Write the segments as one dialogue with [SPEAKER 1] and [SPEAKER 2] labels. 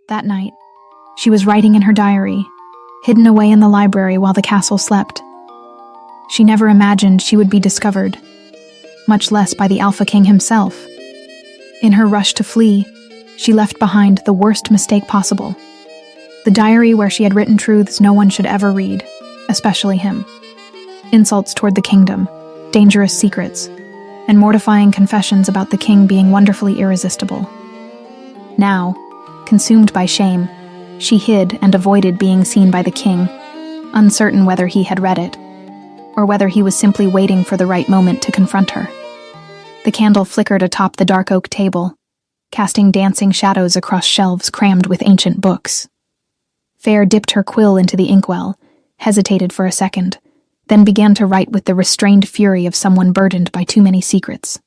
[SPEAKER 1] That night, she was writing in her diary, hidden away in the library while the castle slept. She never imagined she would be discovered, much less by the Alpha King himself. In her rush to flee, she left behind the worst mistake possible. The diary where she had written truths no one should ever read, especially him. Insults toward the kingdom, dangerous secrets, and mortifying confessions about the king being wonderfully irresistible. Now, consumed by shame, she hid and avoided being seen by the king, uncertain whether he had read it, or whether he was simply waiting for the right moment to confront her. The candle flickered atop the dark oak table, casting dancing shadows across shelves crammed with ancient books. Fair dipped her quill into the inkwell, hesitated for a second, then began to write with the restrained fury of someone burdened by too many secrets.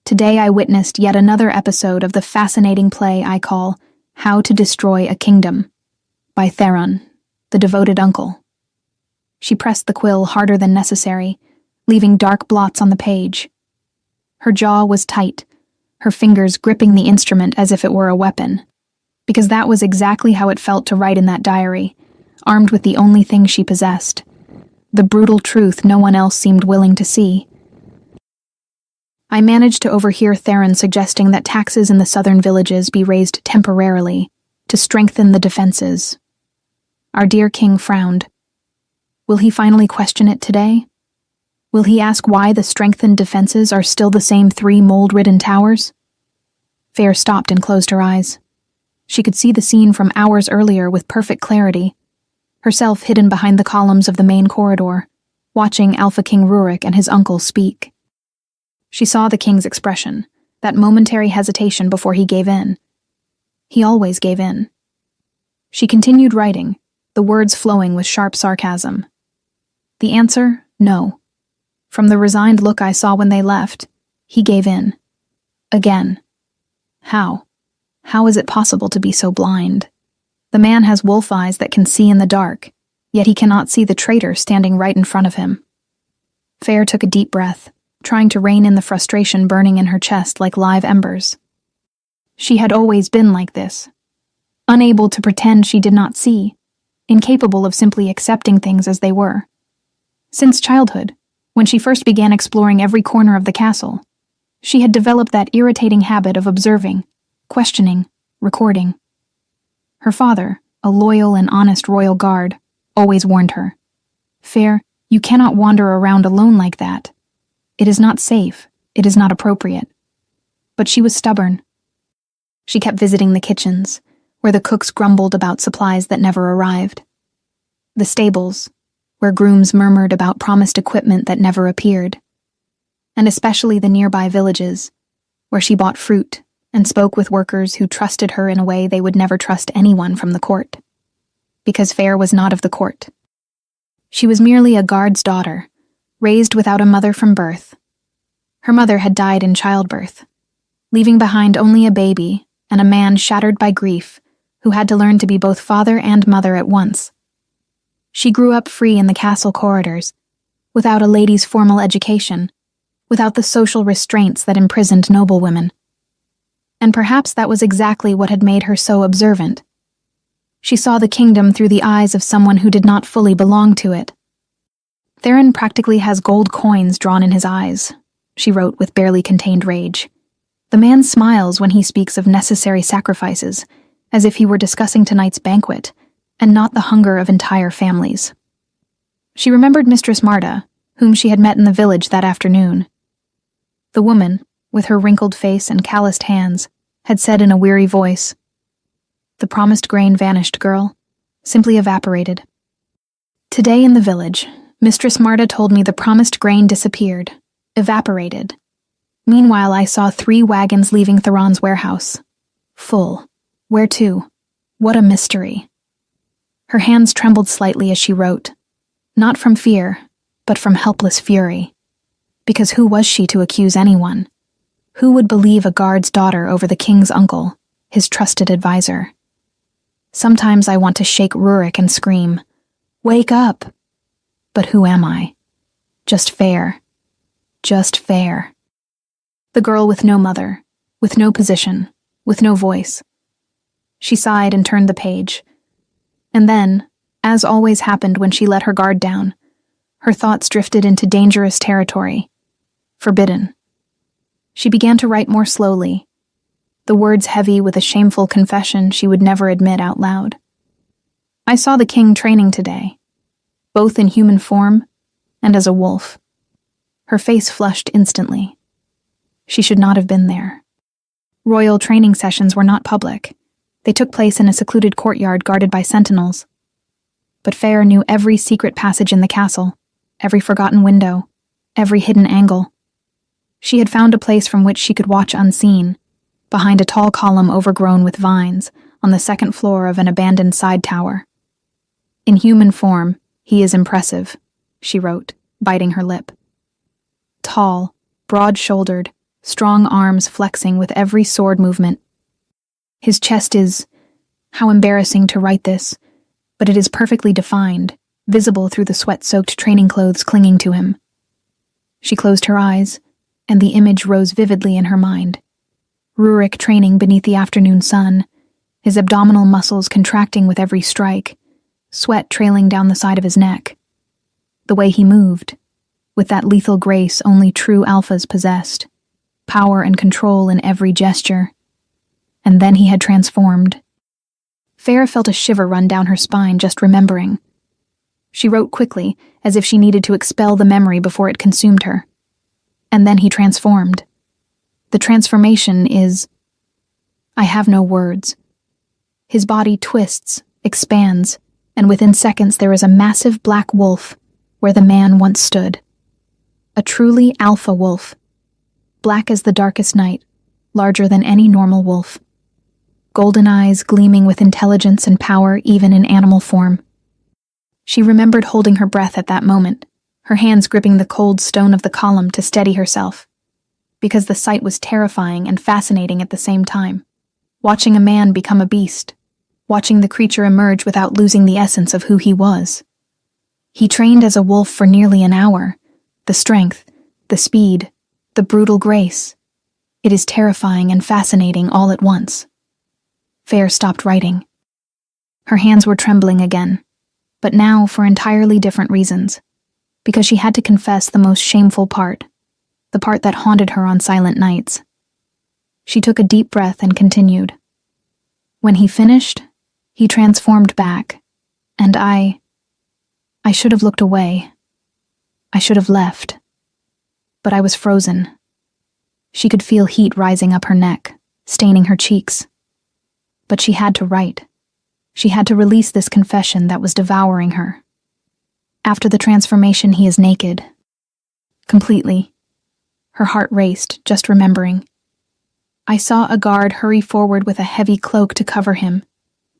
[SPEAKER 1] Today I witnessed yet another episode of the fascinating play I call How to Destroy a Kingdom, by Theron, the devoted uncle. She pressed the quill harder than necessary, leaving dark blots on the page. Her jaw was tight, her fingers gripping the instrument as if it were a weapon, because that was exactly how it felt to write in that diary, armed with the only thing she possessed, the brutal truth no one else seemed willing to see. I managed to overhear Theron suggesting that taxes in the southern villages be raised temporarily to strengthen the defenses. Our dear king frowned. Will he finally question it today? Will he ask why the strengthened defenses are still the same 3 mold-ridden towers? Fair stopped and closed her eyes. She could see the scene from hours earlier with perfect clarity, herself hidden behind the columns of the main corridor, watching Alpha King Rurik and his uncle speak. She saw the king's expression, that momentary hesitation before he gave in. He always gave in. She continued writing, the words flowing with sharp sarcasm. The answer, no. From the resigned look I saw when they left, he gave in. Again. How? How is it possible to be so blind? The man has wolf eyes that can see in the dark, yet he cannot see the traitor standing right in front of him. Fair took a deep breath, trying to rein in the frustration burning in her chest like live embers. She had always been like this, unable to pretend she did not see, incapable of simply accepting things as they were. Since childhood, when she first began exploring every corner of the castle, she had developed that irritating habit of observing, questioning, recording. Her father, a loyal and honest royal guard, always warned her, "Fair, you cannot wander around alone like that. It is not safe, it is not appropriate." But she was stubborn. She kept visiting the kitchens, where the cooks grumbled about supplies that never arrived. The stables, where grooms murmured about promised equipment that never appeared. And especially the nearby villages, where she bought fruit and spoke with workers who trusted her in a way they would never trust anyone from the court. Because Fair was not of the court. She was merely a guard's daughter, raised without a mother from birth. Her mother had died in childbirth, leaving behind only a baby and a man shattered by grief who had to learn to be both father and mother at once. She grew up free in the castle corridors, without a lady's formal education, without the social restraints that imprisoned noblewomen. And perhaps that was exactly what had made her so observant. She saw the kingdom through the eyes of someone who did not fully belong to it. "Theron practically has gold coins drawn in his eyes," she wrote with barely contained rage. "The man smiles when he speaks of necessary sacrifices, as if he were discussing tonight's banquet, and not the hunger of entire families." She remembered Mistress Marta, whom she had met in the village that afternoon. The woman, with her wrinkled face and calloused hands, had said in a weary voice, "The promised grain vanished, girl, simply evaporated." Today in the village, Mistress Marta told me the promised grain disappeared, evaporated. Meanwhile, I saw 3 wagons leaving Theron's warehouse. Full. Where to? What a mystery. Her hands trembled slightly as she wrote, not from fear, but from helpless fury. Because who was she to accuse anyone? Who would believe a guard's daughter over the king's uncle, his trusted advisor? Sometimes I want to shake Rurik and scream, "Wake up!" But who am I? Just Fair. Just Fair. The girl with no mother, with no position, with no voice. She sighed and turned the page. And then, as always happened when she let her guard down, her thoughts drifted into dangerous territory. Forbidden. She began to write more slowly, the words heavy with a shameful confession she would never admit out loud. I saw the king training today, both in human form and as a wolf. Her face flushed instantly. She should not have been there. Royal training sessions were not public. They took place in a secluded courtyard guarded by sentinels. But Fair knew every secret passage in the castle, every forgotten window, every hidden angle. She had found a place from which she could watch unseen, behind a tall column overgrown with vines, on the second floor of an abandoned side tower. In human form, he is impressive, she wrote, biting her lip. Tall, broad-shouldered, strong arms flexing with every sword movement. His chest is, how embarrassing to write this, but it is perfectly defined, visible through the sweat-soaked training clothes clinging to him. She closed her eyes, and the image rose vividly in her mind. Rurik training beneath the afternoon sun, his abdominal muscles contracting with every strike, sweat trailing down the side of his neck. The way he moved, with that lethal grace only true alphas possessed, power and control in every gesture. And then he had transformed. Fair felt a shiver run down her spine just remembering. She wrote quickly, as if she needed to expel the memory before it consumed her. And then he transformed. The transformation is... I have no words. His body twists, expands, and within seconds there is a massive black wolf where the man once stood. A truly alpha wolf. Black as the darkest night, larger than any normal wolf. Golden eyes gleaming with intelligence and power even in animal form. She remembered holding her breath at that moment, her hands gripping the cold stone of the column to steady herself, because the sight was terrifying and fascinating at the same time. Watching a man become a beast, watching the creature emerge without losing the essence of who he was. He trained as a wolf for nearly an hour. The strength, the speed, the brutal grace. It is terrifying and fascinating all at once. Fair stopped writing. Her hands were trembling again, but now for entirely different reasons, because she had to confess the most shameful part, the part that haunted her on silent nights. She took a deep breath and continued. When he finished, he transformed back, and I should have looked away. I should have left. But I was frozen. She could feel heat rising up her neck, staining her cheeks. But she had to write. She had to release this confession that was devouring her. After the transformation, he is naked. Completely. Her heart raced, just remembering. I saw a guard hurry forward with a heavy cloak to cover him,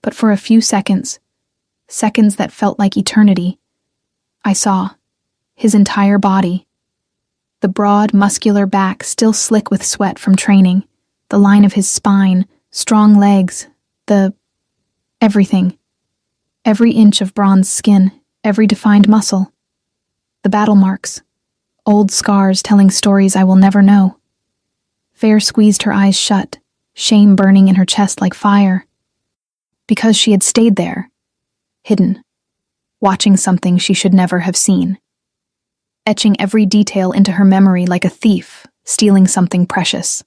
[SPEAKER 1] but for a few seconds that felt like eternity, I saw his entire body. The broad, muscular back still slick with sweat from training, the line of his spine, strong legs, everything. Every inch of bronze skin, every defined muscle. The battle marks, old scars telling stories I will never know. Fair squeezed her eyes shut, shame burning in her chest like fire. Because she had stayed there, hidden, watching something she should never have seen. Etching every detail into her memory like a thief, stealing something precious.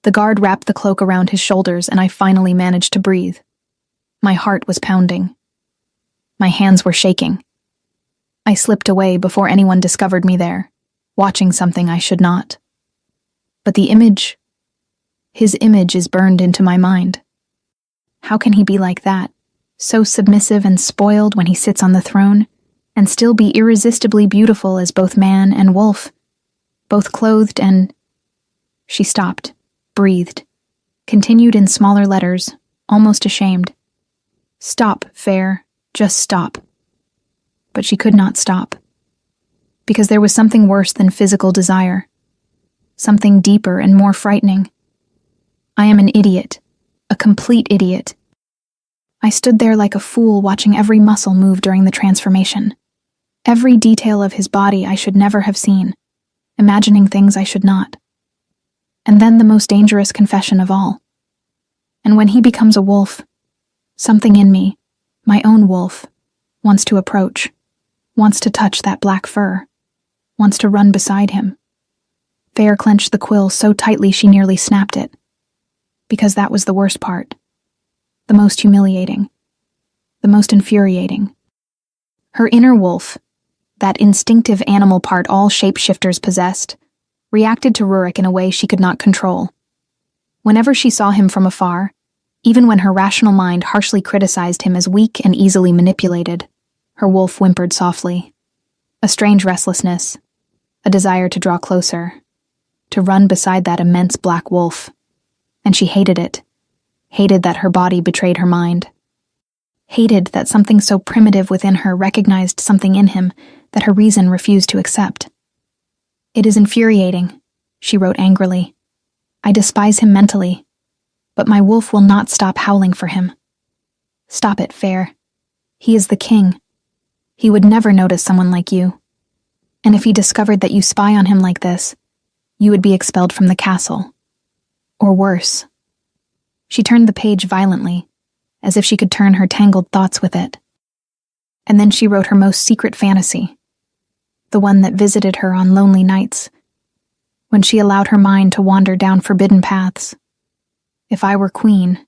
[SPEAKER 1] The guard wrapped the cloak around his shoulders and I finally managed to breathe. My heart was pounding. My hands were shaking. I slipped away before anyone discovered me there, watching something I should not. But the image, his image is burned into my mind. How can he be like that, so submissive and spoiled when he sits on the throne, and still be irresistibly beautiful as both man and wolf, both clothed and... She stopped, breathed, continued in smaller letters, almost ashamed. Stop, Fair, just stop. But she could not stop. Because there was something worse than physical desire. Something deeper and more frightening. I am an idiot, a complete idiot. I stood there like a fool watching every muscle move during the transformation. Every detail of his body I should never have seen, imagining things I should not. And then the most dangerous confession of all. And when he becomes a wolf, something in me, my own wolf, wants to approach, wants to touch that black fur, wants to run beside him. Feyre clenched the quill so tightly she nearly snapped it. Because that was the worst part. The most humiliating. The most infuriating. Her inner wolf, that instinctive animal part all shapeshifters possessed, reacted to Rurik in a way she could not control. Whenever she saw him from afar, even when her rational mind harshly criticized him as weak and easily manipulated, her wolf whimpered softly. A strange restlessness, a desire to draw closer, to run beside that immense black wolf. And she hated it, hated that her body betrayed her mind, hated that something so primitive within her recognized something in him that her reason refused to accept. "It is infuriating," she wrote angrily. "I despise him mentally, but my wolf will not stop howling for him. Stop it, Feyre. He is the king. He would never notice someone like you. And if he discovered that you spy on him like this, you would be expelled from the castle. Or worse." She turned the page violently, as if she could turn her tangled thoughts with it. And then she wrote her most secret fantasy, the one that visited her on lonely nights, when she allowed her mind to wander down forbidden paths. If I were queen,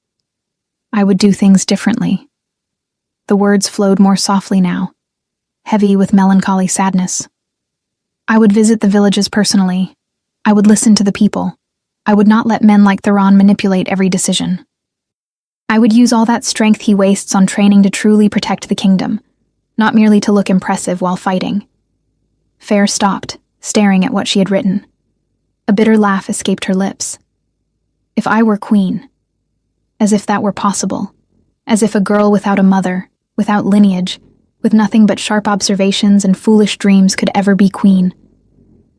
[SPEAKER 1] I would do things differently. The words flowed more softly now, heavy with melancholy sadness. I would visit the villages personally. I would listen to the people. I would not let men like Theron manipulate every decision. I would use all that strength he wastes on training to truly protect the kingdom, not merely to look impressive while fighting. Feyre stopped, staring at what she had written. A bitter laugh escaped her lips. If I were queen, as if that were possible, as if a girl without a mother, without lineage, with nothing but sharp observations and foolish dreams could ever be queen.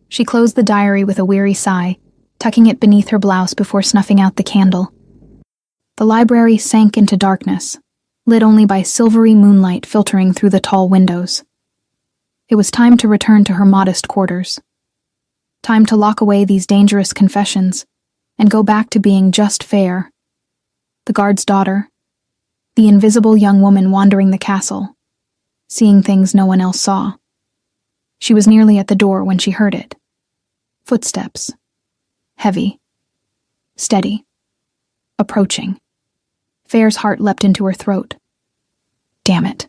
[SPEAKER 1] She closed the diary with a weary sigh, tucking it beneath her blouse before snuffing out the candle. The library sank into darkness, lit only by silvery moonlight filtering through the tall windows. It was time to return to her modest quarters. Time to lock away these dangerous confessions and go back to being just Feyre, the guard's daughter, the invisible young woman wandering the castle, seeing things no one else saw. She was nearly at the door when she heard it. Footsteps. Heavy. Steady. Approaching. Feyre's heart leapt into her throat. Damn it.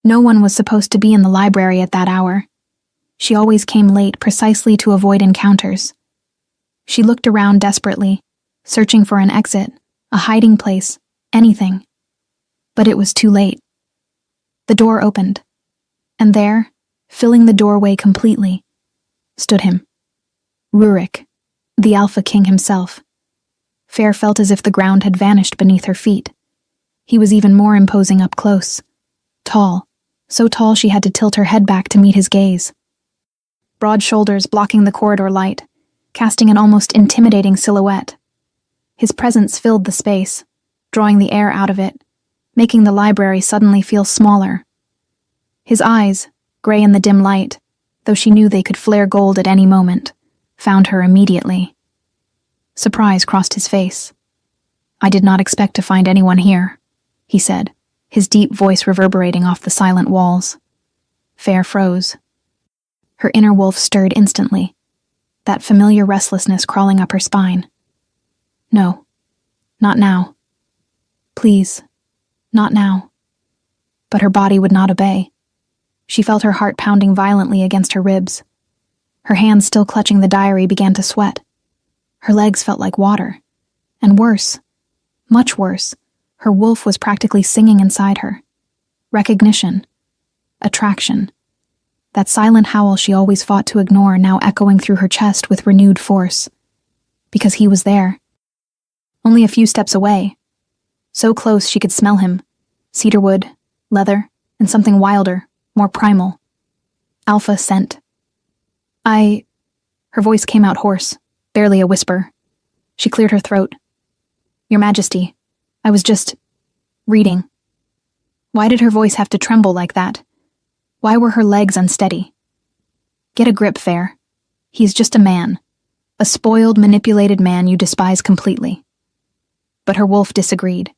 [SPEAKER 1] No one was supposed to be in the library at that hour. She always came late precisely to avoid encounters. She looked around desperately, searching for an exit, a hiding place, anything. But it was too late. The door opened, and there, filling the doorway completely, stood him. Rurik, the Alpha King himself. Feyre felt as if the ground had vanished beneath her feet. He was even more imposing up close. Tall, so tall she had to tilt her head back to meet his gaze. Broad shoulders blocking the corridor light, casting an almost intimidating silhouette. His presence filled the space, drawing the air out of it, making the library suddenly feel smaller. His eyes, gray in the dim light, though she knew they could flare gold at any moment, found her immediately. Surprise crossed his face. "I did not expect to find anyone here," he said, his deep voice reverberating off the silent walls. Feyre froze. Her inner wolf stirred instantly, that familiar restlessness crawling up her spine. "No, not now. Please, not now." But her body would not obey. She felt her heart pounding violently against her ribs. Her hands still clutching the diary began to sweat. Her legs felt like water. And worse, much worse, her wolf was practically singing inside her. Recognition. Attraction. That silent howl she always fought to ignore now echoing through her chest with renewed force. Because he was there. Only a few steps away. So close she could smell him. Cedarwood, leather, and something wilder, more primal. Alpha scent. Her voice came out hoarse, barely a whisper. She cleared her throat. "Your Majesty, I was just reading." Why did her voice have to tremble like that? Why were her legs unsteady? "Get a grip, Feyre. He's just a man. A spoiled, manipulated man you despise completely." But her wolf disagreed.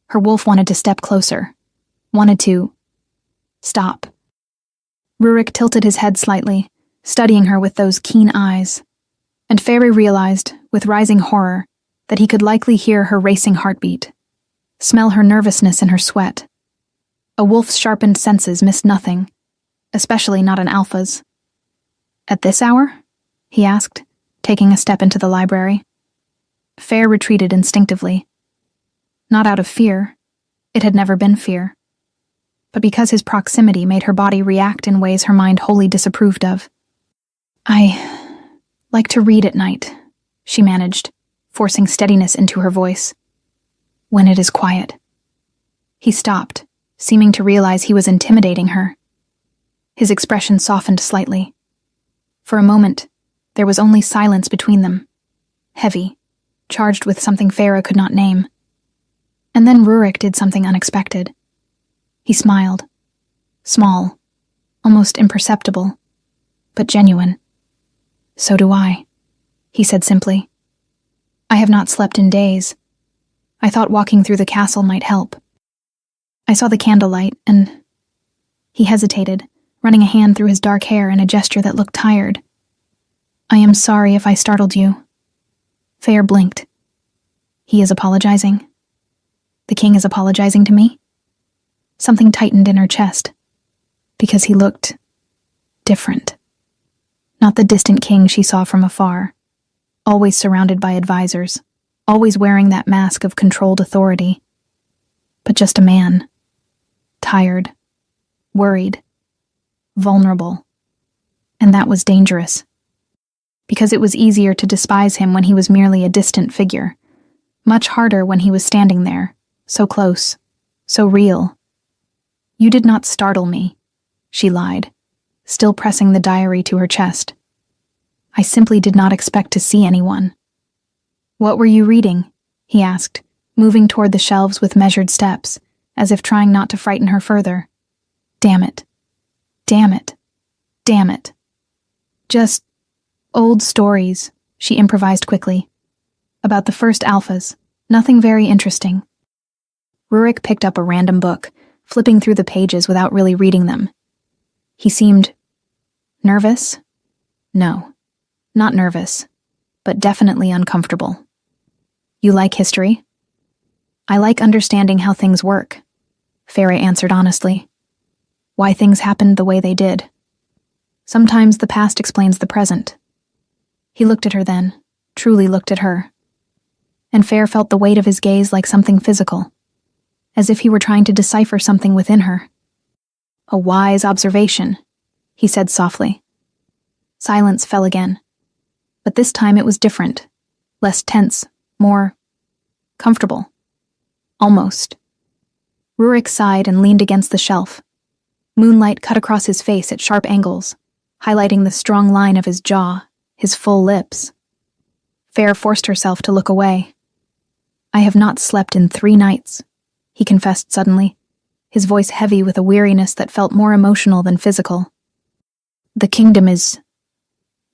[SPEAKER 1] Her wolf wanted to step closer, wanted to stop. Rurik tilted his head slightly, studying her with those keen eyes, and Fairy realized, with rising horror, that he could likely hear her racing heartbeat, smell her nervousness in her sweat. A wolf's sharpened senses missed nothing, especially not an alpha's. "At this hour?" he asked, taking a step into the library. Fair retreated instinctively. Not out of fear. It had never been fear. But because his proximity made her body react in ways her mind wholly disapproved of. "I like to read at night," she managed, forcing steadiness into her voice. "When it is quiet." He stopped, seeming to realize he was intimidating her. His expression softened slightly. For a moment, there was only silence between them, heavy, charged with something Farah could not name. And then Rurik did something unexpected. He smiled. Small, almost imperceptible, but genuine. "So do I," he said simply. "I have not slept in days. I thought walking through the castle might help. I saw the candlelight, and..." He hesitated, running a hand through his dark hair in a gesture that looked tired. "I am sorry if I startled you." Fair blinked. He is apologizing? The king is apologizing to me? Something tightened in her chest, because he looked different. Not the distant king she saw from afar, always surrounded by advisors, always wearing that mask of controlled authority, but just a man. Tired, worried, vulnerable. And that was dangerous. Because it was easier to despise him when he was merely a distant figure. Much harder when he was standing there, so close, so real. "You did not startle me," she lied, still pressing the diary to her chest. "I simply did not expect to see anyone." "What were you reading?" he asked, moving toward the shelves with measured steps, as if trying not to frighten her further. Damn it. Damn it. Damn it. "Just old stories," she improvised quickly. "About the first alphas. Nothing very interesting." Rurik picked up a random book, flipping through the pages without really reading them. He seemed nervous? No, not nervous, but definitely uncomfortable. "You like history?" "I like understanding how things work," Fairy answered honestly. "Why things happened the way they did. Sometimes the past explains the present." He looked at her then, truly looked at her. And Fair felt the weight of his gaze like something physical, as if he were trying to decipher something within her. "A wise observation," he said softly. Silence fell again, but this time it was different, less tense, more comfortable. Almost. Rurik sighed and leaned against the shelf. Moonlight cut across his face at sharp angles, highlighting the strong line of his jaw, his full lips. Fair forced herself to look away. "I have not slept in 3 nights, he confessed suddenly, his voice heavy with a weariness that felt more emotional than physical. "The kingdom is...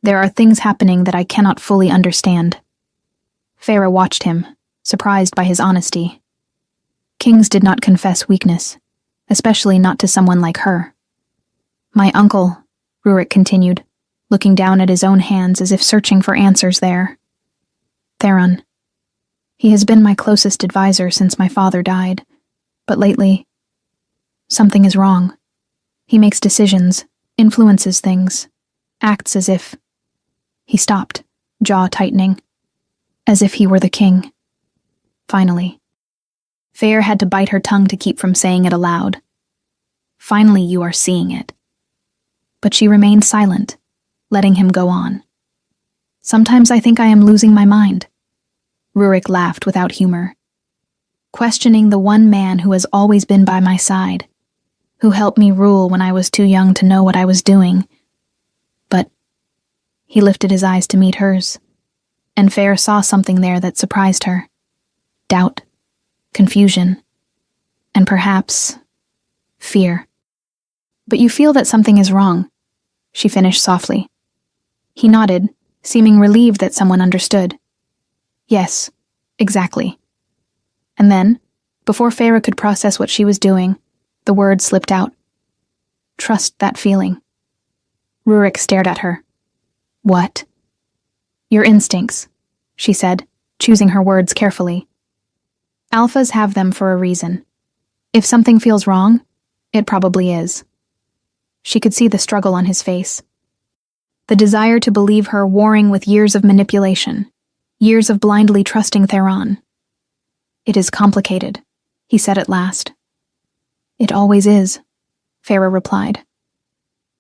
[SPEAKER 1] There are things happening that I cannot fully understand." Farah watched him, surprised by his honesty. Kings did not confess weakness, especially not to someone like her. "My uncle," Rurik continued, looking down at his own hands as if searching for answers there. "Theron. He has been my closest advisor since my father died, but lately, something is wrong. He makes decisions, influences things, acts as if..." He stopped, jaw tightening, as if he were the king. Finally. Fair had to bite her tongue to keep from saying it aloud. "Finally you are seeing it." But she remained silent, letting him go on. "Sometimes I think I am losing my mind." Rurik laughed without humor. "Questioning the one man who has always been by my side, who helped me rule when I was too young to know what I was doing. But..." He lifted his eyes to meet hers, and Fair saw something there that surprised her. Doubt, confusion, and perhaps fear. "But you feel that something is wrong," she finished softly. He nodded, seeming relieved that someone understood. "Yes, exactly." And then, before Feyre could process what she was doing, the word slipped out. Trust that feeling. Rurik stared at her. What? Your instincts, she said, choosing her words carefully. Alphas have them for a reason. If something feels wrong, it probably is. She could see the struggle on his face. The desire to believe her warring with years of manipulation, years of blindly trusting Theron. It is complicated, he said at last. It always is, Feyre replied.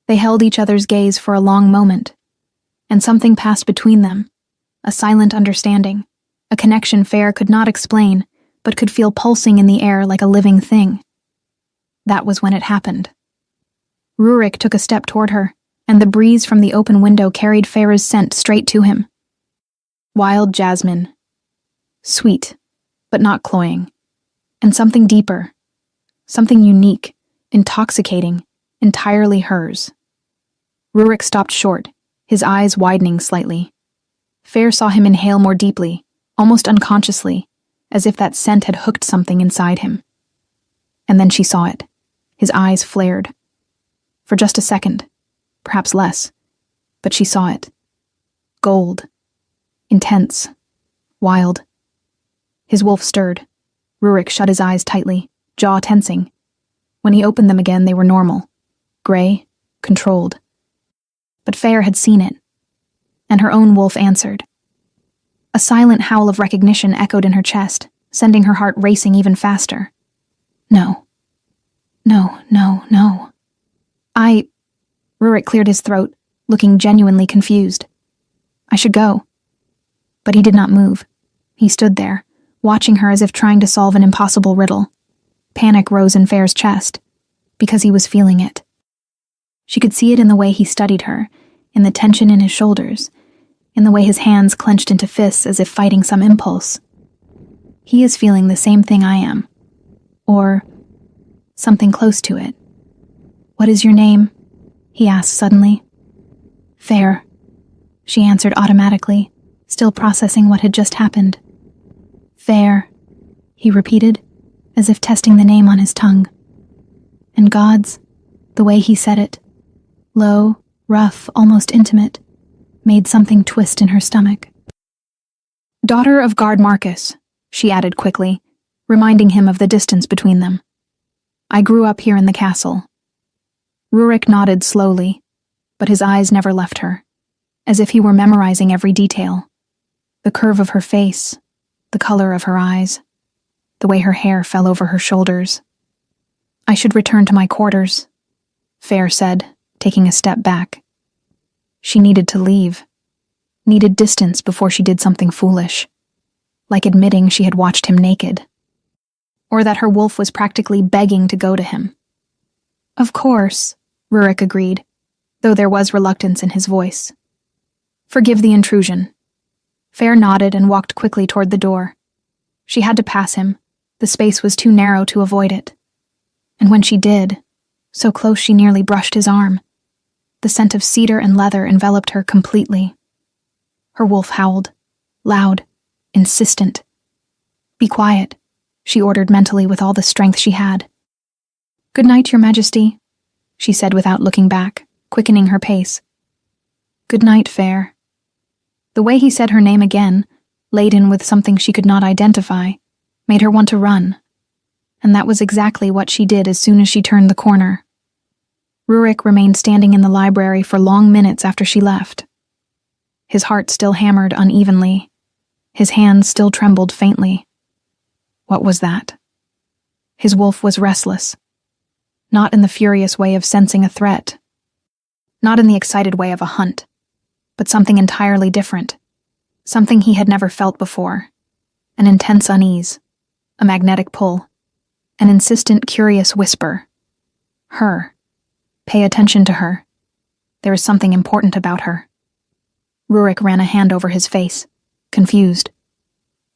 [SPEAKER 1] They held each other's gaze for a long moment, and something passed between them, a silent understanding, a connection Feyre could not explain, but could feel pulsing in the air like a living thing. That was when it happened. Rurik took a step toward her, and the breeze from the open window carried Feyre's scent straight to him. Wild jasmine. Sweet, but not cloying. And something deeper. Something unique, intoxicating, entirely hers. Rurik stopped short, his eyes widening slightly. Feyre saw him inhale more deeply, almost unconsciously, as if that scent had hooked something inside him. And then she saw it. His eyes flared. For just a second, perhaps less, but she saw it. Gold. Intense. Wild. His wolf stirred. Rurik shut his eyes tightly, jaw tensing. When he opened them again, they were normal. Gray, controlled. But Feyre had seen it, and her own wolf answered. A silent howl of recognition echoed in her chest, sending her heart racing even faster. No. No, no, no. Rurik cleared his throat, looking genuinely confused. I should go. But he did not move. He stood there, watching her as if trying to solve an impossible riddle. Panic rose in Feyre's chest, because he was feeling it. She could see it in the way he studied her, in the tension in his shoulders, in the way his hands clenched into fists as if fighting some impulse. He is feeling the same thing I am. Or something close to it. What is your name? He asked suddenly. Feyre, she answered automatically, still processing what had just happened. Feyre, he repeated, as if testing the name on his tongue. And God's, the way he said it, low, rough, almost intimate, made something twist in her stomach. Daughter of Guard Marcus, she added quickly, reminding him of the distance between them. I grew up here in the castle. Rurik nodded slowly, but his eyes never left her, as if he were memorizing every detail. The curve of her face, the color of her eyes, the way her hair fell over her shoulders. I should return to my quarters, Feyre said, taking a step back. She needed to leave, needed distance before she did something foolish, like admitting she had watched him naked, or that her wolf was practically begging to go to him. Of course, Rurik agreed, though there was reluctance in his voice. Forgive the intrusion. Feyre nodded and walked quickly toward the door. She had to pass him. The space was too narrow to avoid it. And when she did, so close she nearly brushed his arm. The scent of cedar and leather enveloped her completely. Her wolf howled, loud, insistent. Be quiet, she ordered mentally with all the strength she had. Good night, Your Majesty, she said without looking back, quickening her pace. Good night, Feyre. The way he said her name again, laden with something she could not identify, made her want to run. And that was exactly what she did as soon as she turned the corner. Rurik remained standing in the library for long minutes after she left. His heart still hammered unevenly. His hands still trembled faintly. What was that? His wolf was restless. Not in the furious way of sensing a threat. Not in the excited way of a hunt. But something entirely different. Something he had never felt before. An intense unease. A magnetic pull. An insistent, curious whisper. Her. Pay attention to her. There is something important about her. Rurik ran a hand over his face, confused.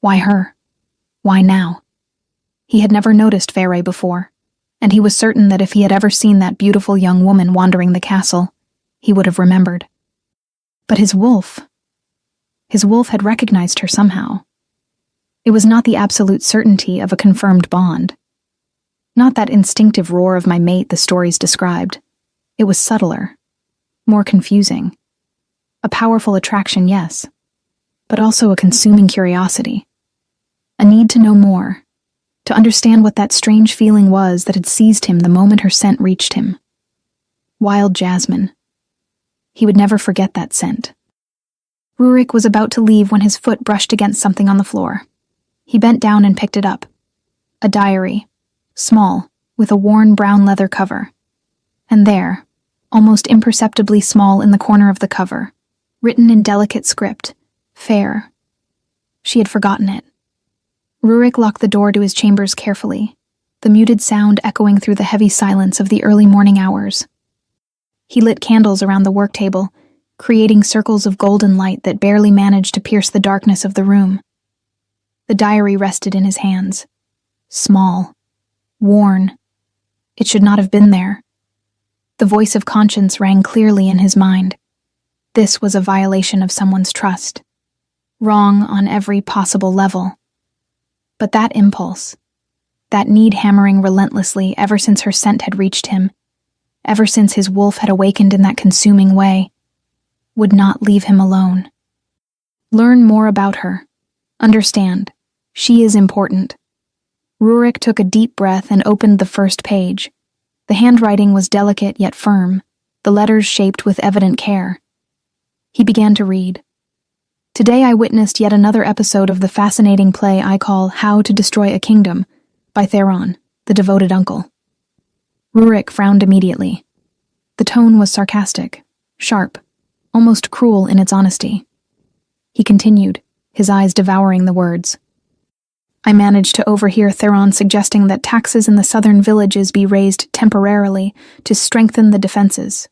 [SPEAKER 1] Why her? Why now? He had never noticed Feyre before, and he was certain that if he had ever seen that beautiful young woman wandering the castle, he would have remembered. But his wolf had recognized her somehow. It was not the absolute certainty of a confirmed bond. Not that instinctive roar of my mate the stories described. It was subtler, more confusing. A powerful attraction, yes, but also a consuming curiosity. A need to know more, to understand what that strange feeling was that had seized him the moment her scent reached him. Wild jasmine. He would never forget that scent. Rurik was about to leave when his foot brushed against something on the floor. He bent down and picked it up. A diary, small, with a worn brown leather cover. And there, almost imperceptibly small in the corner of the cover, written in delicate script, fair. She had forgotten it. Rurik locked the door to his chambers carefully, the muted sound echoing through the heavy silence of the early morning hours. He lit candles around the work table, creating circles of golden light that barely managed to pierce the darkness of the room. The diary rested in his hands. Small. Worn. It should not have been there. The voice of conscience rang clearly in his mind. This was a violation of someone's trust. Wrong on every possible level. But that impulse, that need hammering relentlessly ever since her scent had reached him, ever since his wolf had awakened in that consuming way, would not leave him alone. Learn more about her. Understand. She is important. Rurik took a deep breath and opened the first page. The handwriting was delicate yet firm, the letters shaped with evident care. He began to read. Today I witnessed yet another episode of the fascinating play I call How to Destroy a Kingdom, by Theron, the devoted uncle. Rurik frowned immediately. The tone was sarcastic, sharp, almost cruel in its honesty. He continued, his eyes devouring the words. I managed to overhear Theron suggesting that taxes in the southern villages be raised temporarily to strengthen the defenses.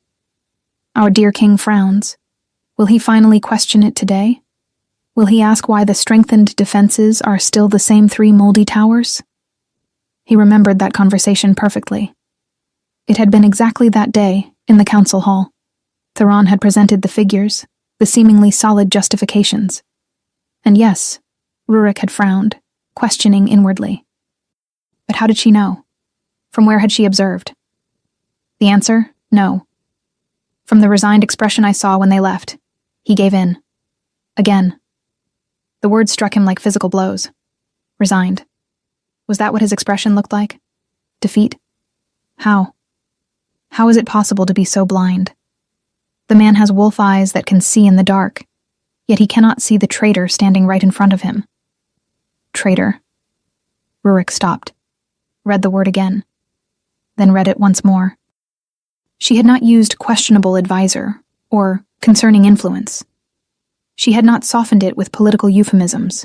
[SPEAKER 1] Our dear king frowns. Will he finally question it today? Will he ask why the strengthened defenses are still the same 3 moldy towers? He remembered that conversation perfectly. It had been exactly that day, in the council hall. Theron had presented the figures, the seemingly solid justifications. And yes, Rurik had frowned, questioning inwardly. But how did she know? From where had she observed? The answer, no. From the resigned expression I saw when they left, he gave in. Again. The words struck him like physical blows. Resigned. Was that what his expression looked like? Defeat? How? How is it possible to be so blind? The man has wolf eyes that can see in the dark, yet he cannot see the traitor standing right in front of him. Traitor. Rurik stopped, read the word again, then read it once more. She had not used questionable advisor or concerning influence. She had not softened it with political euphemisms.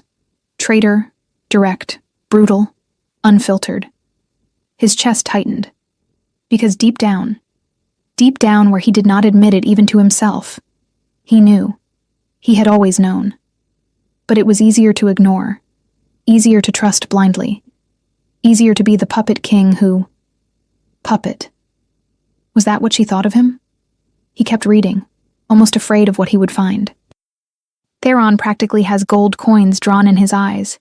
[SPEAKER 1] Traitor, direct, brutal, unfiltered. His chest tightened. Because deep down where he did not admit it even to himself, he knew. He had always known. But it was easier to ignore, easier to trust blindly, easier to be the puppet king who... Puppet. Was that what she thought of him? He kept reading, almost afraid of what he would find. Theron practically has gold coins drawn in his eyes.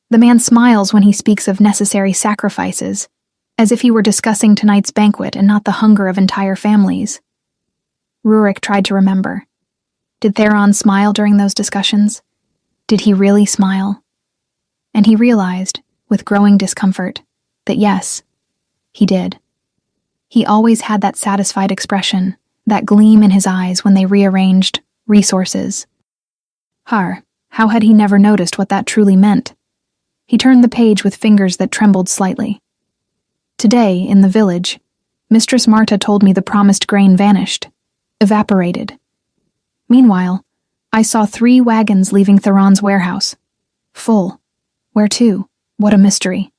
[SPEAKER 1] The man smiles when he speaks of necessary sacrifices, as if he were discussing tonight's banquet and not the hunger of entire families. Rurik tried to remember. Did Theron smile during those discussions? Did he really smile? And he realized, with growing discomfort, that yes, he did. He always had that satisfied expression, that gleam in his eyes when they rearranged resources. How had he never noticed what that truly meant? He turned the page with fingers that trembled slightly. Today, in the village, Mistress Marta told me the promised grain vanished, evaporated. Meanwhile, I saw 3 wagons leaving Theron's warehouse. Full. Where to? What a mystery.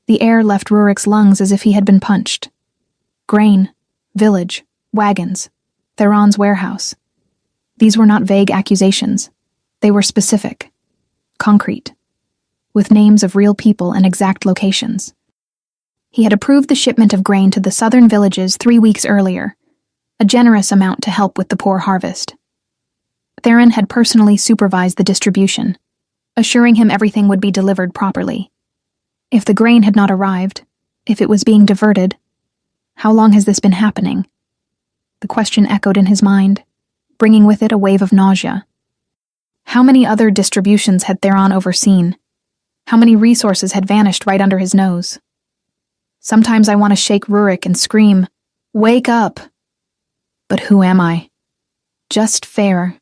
[SPEAKER 1] The air left Rurik's lungs as if he had been punched. Grain, village, wagons, Theron's warehouse. These were not vague accusations. They were specific, concrete, with names of real people and exact locations. He had approved the shipment of grain to the southern villages 3 weeks earlier, a generous amount to help with the poor harvest. Theron had personally supervised the distribution. assuring him everything would be delivered properly. If the grain had not arrived, if it was being diverted, how long has this been happening? The question echoed in his mind, bringing with it a wave of nausea. How many other distributions had Theron overseen? How many resources had vanished right under his nose? Sometimes I want to shake Rurik and scream, "Wake up!" But who am I? Just fair.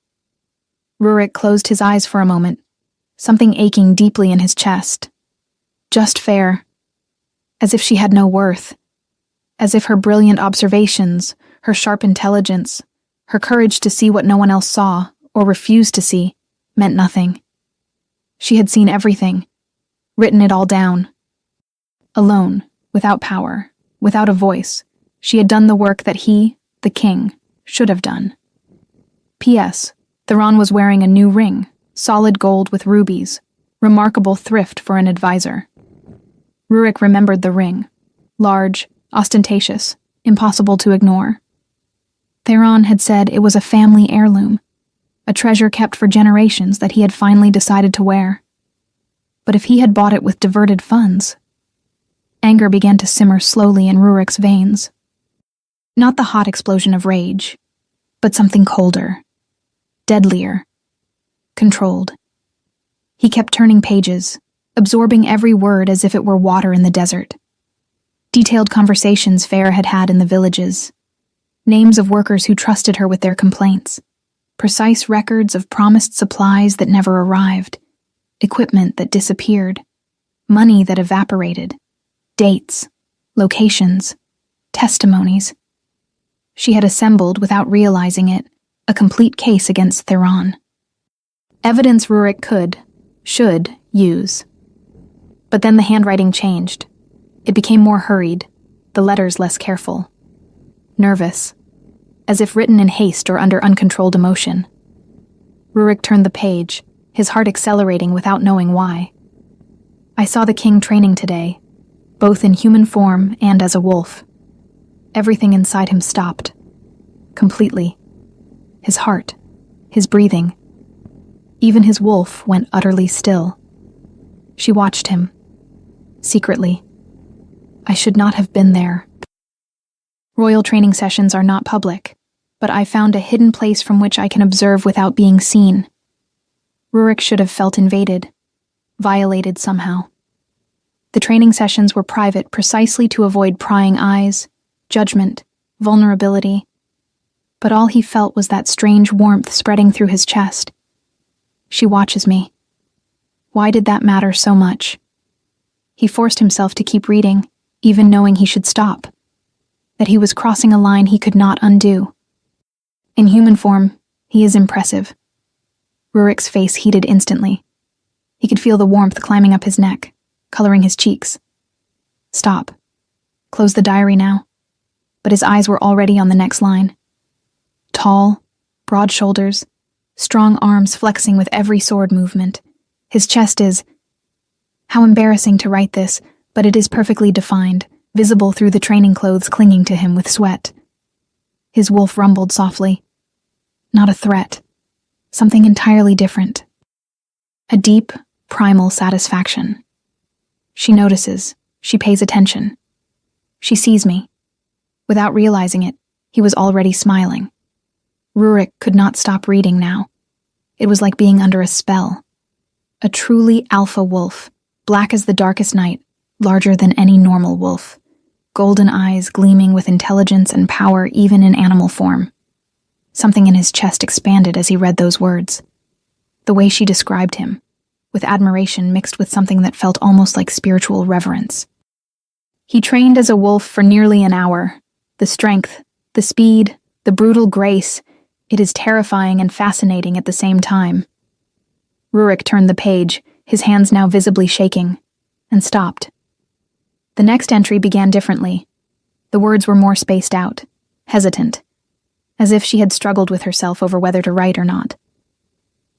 [SPEAKER 1] Rurik closed his eyes for a moment, something aching deeply in his chest. Just fair. As if she had no worth. As if her brilliant observations, her sharp intelligence, her courage to see what no one else saw, or refused to see, meant nothing. She had seen everything, written it all down. Alone, without power, without a voice, she had done the work that he, the king, should have done. P.S. Theron was wearing a new ring, solid gold with rubies, remarkable thrift for an advisor. Rurik remembered the ring, large, ostentatious, impossible to ignore. Theron had said it was a family heirloom, a treasure kept for generations that he had finally decided to wear. But if he had bought it with diverted funds... Anger began to simmer slowly in Rurik's veins. Not the hot explosion of rage, but something colder, deadlier, controlled. He kept turning pages, absorbing every word as if it were water in the desert. Detailed conversations Fair had had in the villages, names of workers who trusted her with their complaints, precise records of promised supplies that never arrived, equipment that disappeared, money that evaporated, dates, locations, testimonies. She had assembled, without realizing it, a complete case against Theron. Evidence Rurik could, should, use. But then the handwriting changed. It became more hurried, the letters less careful. Nervous, as if written in haste or under uncontrolled emotion. Rurik turned the page, his heart accelerating without knowing why. I saw the king training today, both in human form and as a wolf. Everything inside him stopped. Completely. His heart, his breathing. Even his wolf went utterly still. She watched him. Secretly. I should not have been there. Royal training sessions are not public, but I found a hidden place from which I can observe without being seen. Rurik should have felt invaded, violated somehow. The training sessions were private precisely to avoid prying eyes, judgment, vulnerability. But all he felt was that strange warmth spreading through his chest. She watches me. Why did that matter so much? He forced himself to keep reading, even knowing he should stop. That he was crossing a line he could not undo. In human form, he is impressive. Rurik's face heated instantly. He could feel the warmth climbing up his neck, coloring his cheeks. Stop. Close the diary now. But his eyes were already on the next line. Tall, broad shoulders, strong arms flexing with every sword movement. His chest is... How embarrassing to write this, but it is perfectly defined, visible through the training clothes clinging to him with sweat. His wolf rumbled softly. Not a threat. Something entirely different. A deep, primal satisfaction. She notices. She pays attention. She sees me. Without realizing it, he was already smiling. Rurik could not stop reading now. It was like being under a spell. A truly alpha wolf, black as the darkest night, larger than any normal wolf. Golden eyes gleaming with intelligence and power even in animal form. Something in his chest expanded as he read those words. The way she described him, with admiration mixed with something that felt almost like spiritual reverence. He trained as a wolf for nearly an hour. The strength, the speed, the brutal grace, it is terrifying and fascinating at the same time. Rurik turned the page, his hands now visibly shaking, and stopped. The next entry began differently. The words were more spaced out, hesitant, as if she had struggled with herself over whether to write or not.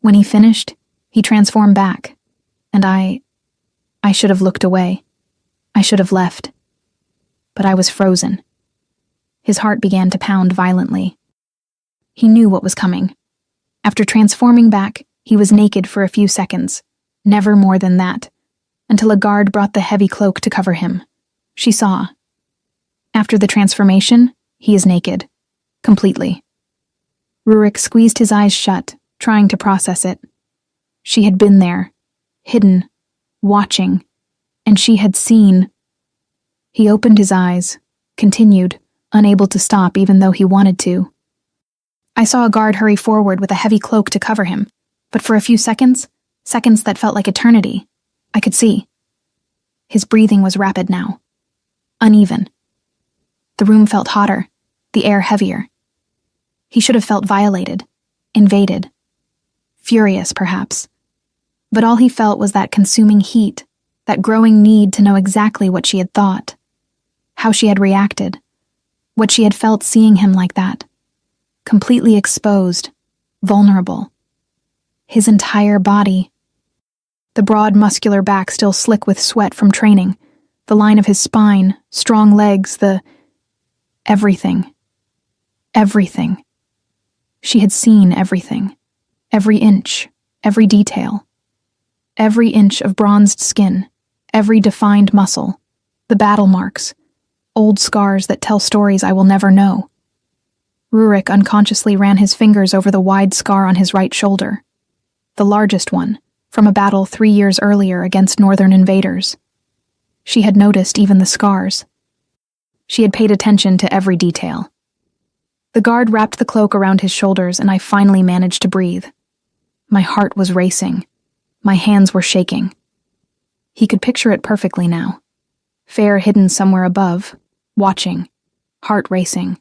[SPEAKER 1] When he finished, he transformed back, and I should have looked away. I should have left. But I was frozen. His heart began to pound violently. He knew what was coming. After transforming back, he was naked for a few seconds, Never more than that, until a guard brought the heavy cloak to cover him. She saw. After the transformation, he is naked. Completely. Rurik squeezed his eyes shut, trying to process it. She had been there, hidden, watching, and she had seen. He opened his eyes, continued, unable to stop even though he wanted to. I saw a guard hurry forward with a heavy cloak to cover him, but for a few seconds that felt like eternity, I could see. His breathing was rapid now. Uneven. The room felt hotter, the air heavier. He should have felt violated, invaded. Furious, perhaps. But all he felt was that consuming heat, that growing need to know exactly what she had thought, how she had reacted, what she had felt seeing him like that. Completely exposed, vulnerable. His entire body. The broad, muscular back still slick with sweat from training, the line of his spine, strong legs, everything. Everything. She had seen everything. Every inch, every detail. Every inch of bronzed skin, every defined muscle, the battle marks, old scars that tell stories I will never know. Rurik unconsciously ran his fingers over the wide scar on his right shoulder, the largest one, from a battle 3 years earlier against northern invaders. She had noticed even the scars. She had paid attention to every detail. The guard wrapped the cloak around his shoulders, and I finally managed to breathe. My heart was racing. My hands were shaking. He could picture it perfectly now. Fair hidden somewhere above, watching, heart racing,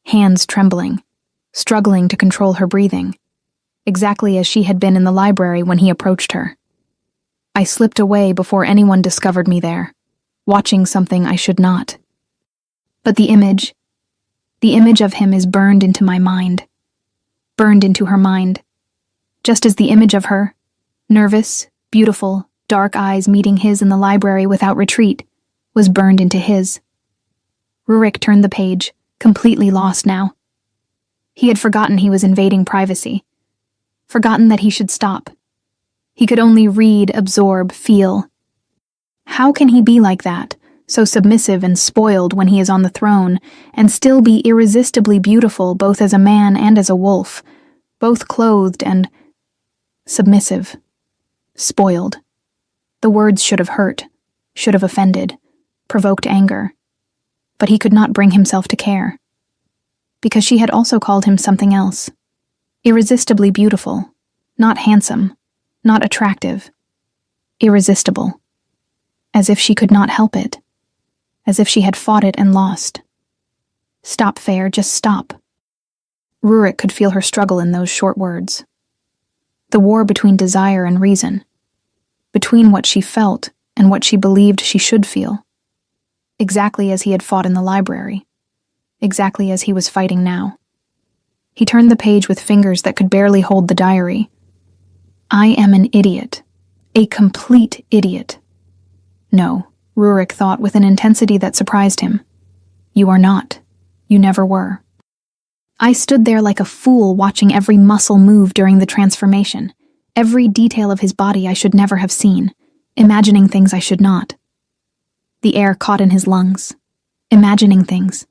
[SPEAKER 1] hands trembling, struggling to control her breathing, exactly as she had been in the library when he approached her. I slipped away before anyone discovered me there, watching something I should not. But the image of him is burned into my mind, burned into her mind, just as the image of her, nervous, beautiful, dark eyes meeting his in the library without retreat, was burned into his. Rurik turned the page, completely lost now. He had forgotten he was invading privacy, forgotten that he should stop. He could only read, absorb, feel. How can he be like that, so submissive and spoiled when he is on the throne, and still be irresistibly beautiful both as a man and as a wolf, both clothed and submissive, spoiled? The words should have hurt, should have offended, provoked anger. But he could not bring himself to care. Because she had also called him something else. Irresistibly beautiful, not handsome, not attractive. Irresistible. As if she could not help it. As if she had fought it and lost. Stop, Fair, just stop. Rurik could feel her struggle in those short words. The war between desire and reason. Between what she felt and what she believed she should feel. Exactly as he had fought in the library. Exactly as he was fighting now. He turned the page with fingers that could barely hold the diary. I am an idiot. A complete idiot. No, Rurik thought with an intensity that surprised him. You are not. You never were. I stood there like a fool watching every muscle move during the transformation, every detail of his body I should never have seen, imagining things I should not. The air caught in his lungs, imagining things.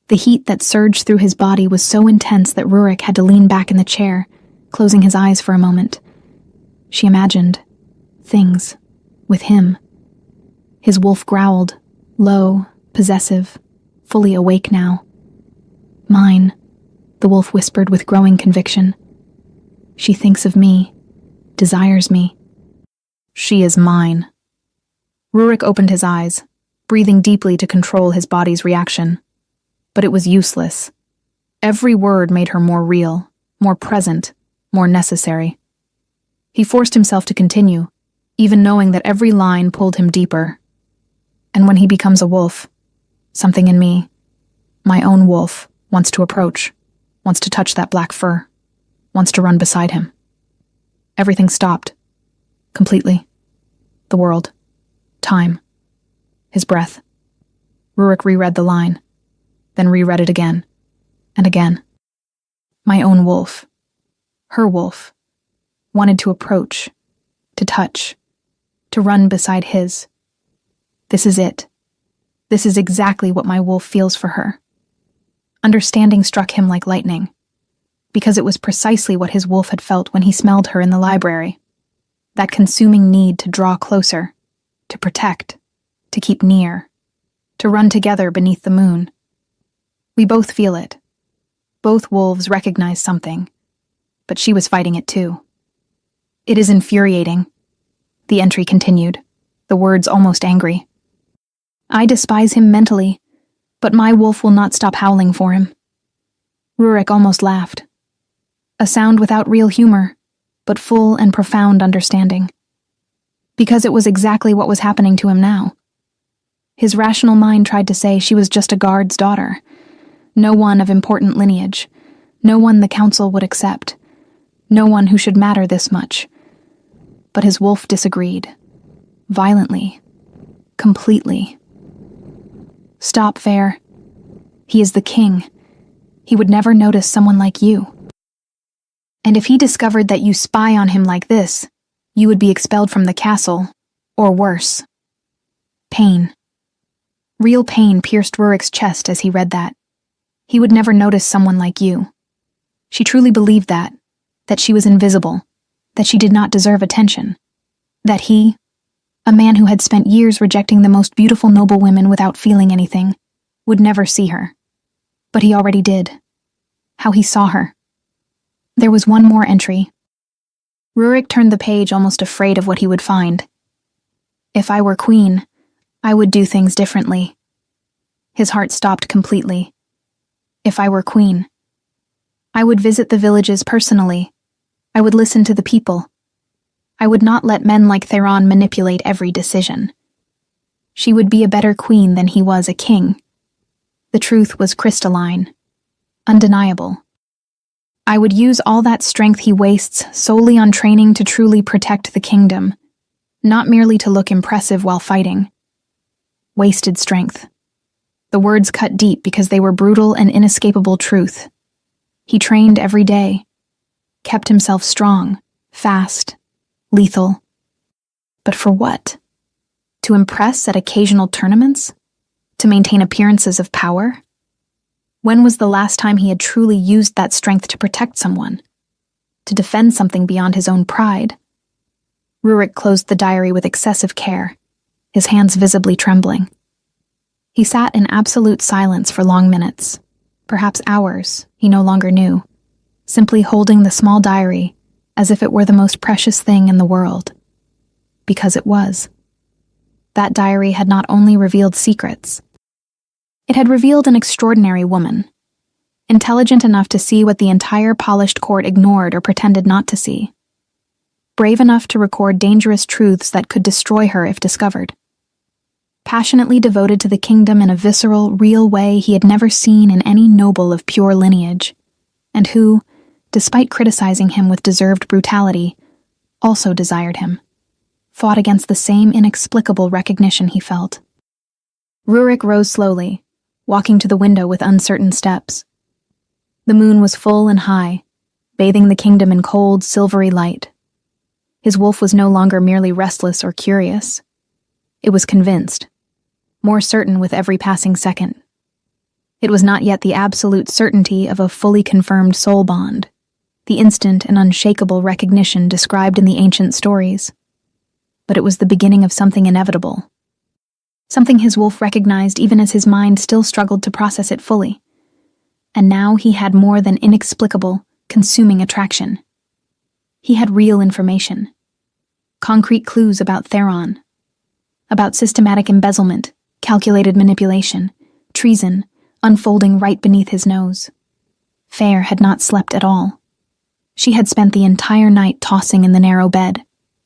[SPEAKER 1] The heat that surged through his body was so intense that Rurik had to lean back in the chair, closing his eyes for a moment. She imagined things with him. His wolf growled, low, possessive, fully awake now. Mine, the wolf whispered with growing conviction. She thinks of me, desires me. She is mine. Rurik opened his eyes, breathing deeply to control his body's reaction. But it was useless. Every word made her more real, more present, more necessary. He forced himself to continue, even knowing that every line pulled him deeper. And when he becomes a wolf, something in me, my own wolf, wants to approach, wants to touch that black fur, wants to run beside him. Everything stopped. Completely. The world. Time. His breath. Rurik reread the line, then reread it again, and again. My own wolf. Her wolf. Wanted to approach, to touch, to run beside his. This is it. This is exactly what my wolf feels for her. Understanding struck him like lightning, because it was precisely what his wolf had felt when he smelled her in the library. That consuming need to draw closer, to protect, to keep near, to run together beneath the moon. We both feel it. Both wolves recognize something, but she was fighting it too. It is infuriating, the entry continued, the words almost angry. I despise him mentally, but my wolf will not stop howling for him. Rurik almost laughed. A sound without real humor, but full and profound understanding. Because it was exactly what was happening to him now. His rational mind tried to say she was just a guard's daughter, no one of important lineage, no one the council would accept, no one who should matter this much. But his wolf disagreed. Violently. Completely. Stop, Fair. He is the king. He would never notice someone like you. And if he discovered that you spy on him like this, you would be expelled from the castle, or worse. Pain. Real pain pierced Rurik's chest as he read that. He would never notice someone like you. She truly believed that she was invisible, that she did not deserve attention, that he, a man who had spent years rejecting the most beautiful noble women without feeling anything, would never see her. But he already did. How he saw her. There was one more entry. Rurik turned the page almost afraid of what he would find. If I were queen, I would do things differently. His heart stopped completely. If I were queen, I would visit the villages personally. I would listen to the people. I would not let men like Theron manipulate every decision. She would be a better queen than he was a king. The truth was crystalline, undeniable. I would use all that strength he wastes solely on training to truly protect the kingdom, not merely to look impressive while fighting. Wasted strength. The words cut deep because they were brutal and inescapable truth. He trained every day, kept himself strong, fast, lethal. But for what? To impress at occasional tournaments? To maintain appearances of power? When was the last time he had truly used that strength to protect someone? To defend something beyond his own pride? Rurik closed the diary with excessive care, his hands visibly trembling. He sat in absolute silence for long minutes, perhaps hours, he no longer knew, simply holding the small diary as if it were the most precious thing in the world. Because it was. That diary had not only revealed secrets, it had revealed an extraordinary woman, intelligent enough to see what the entire polished court ignored or pretended not to see, brave enough to record dangerous truths that could destroy her if discovered, passionately devoted to the kingdom in a visceral, real way he had never seen in any noble of pure lineage, and who, despite criticizing him with deserved brutality, also desired him, fought against the same inexplicable recognition he felt. Rurik rose slowly, walking to the window with uncertain steps. The moon was full and high, bathing the kingdom in cold, silvery light. His wolf was no longer merely restless or curious. It was convinced, more certain with every passing second. It was not yet the absolute certainty of a fully confirmed soul bond, the instant and unshakable recognition described in the ancient stories. But it was the beginning of something inevitable. Something his wolf recognized even as his mind still struggled to process it fully. And now he had more than inexplicable, consuming attraction. He had real information. Concrete clues about Theron. About systematic embezzlement, calculated manipulation, treason, unfolding right beneath his nose. Fair had not slept at all. She had spent the entire night tossing in the narrow bed,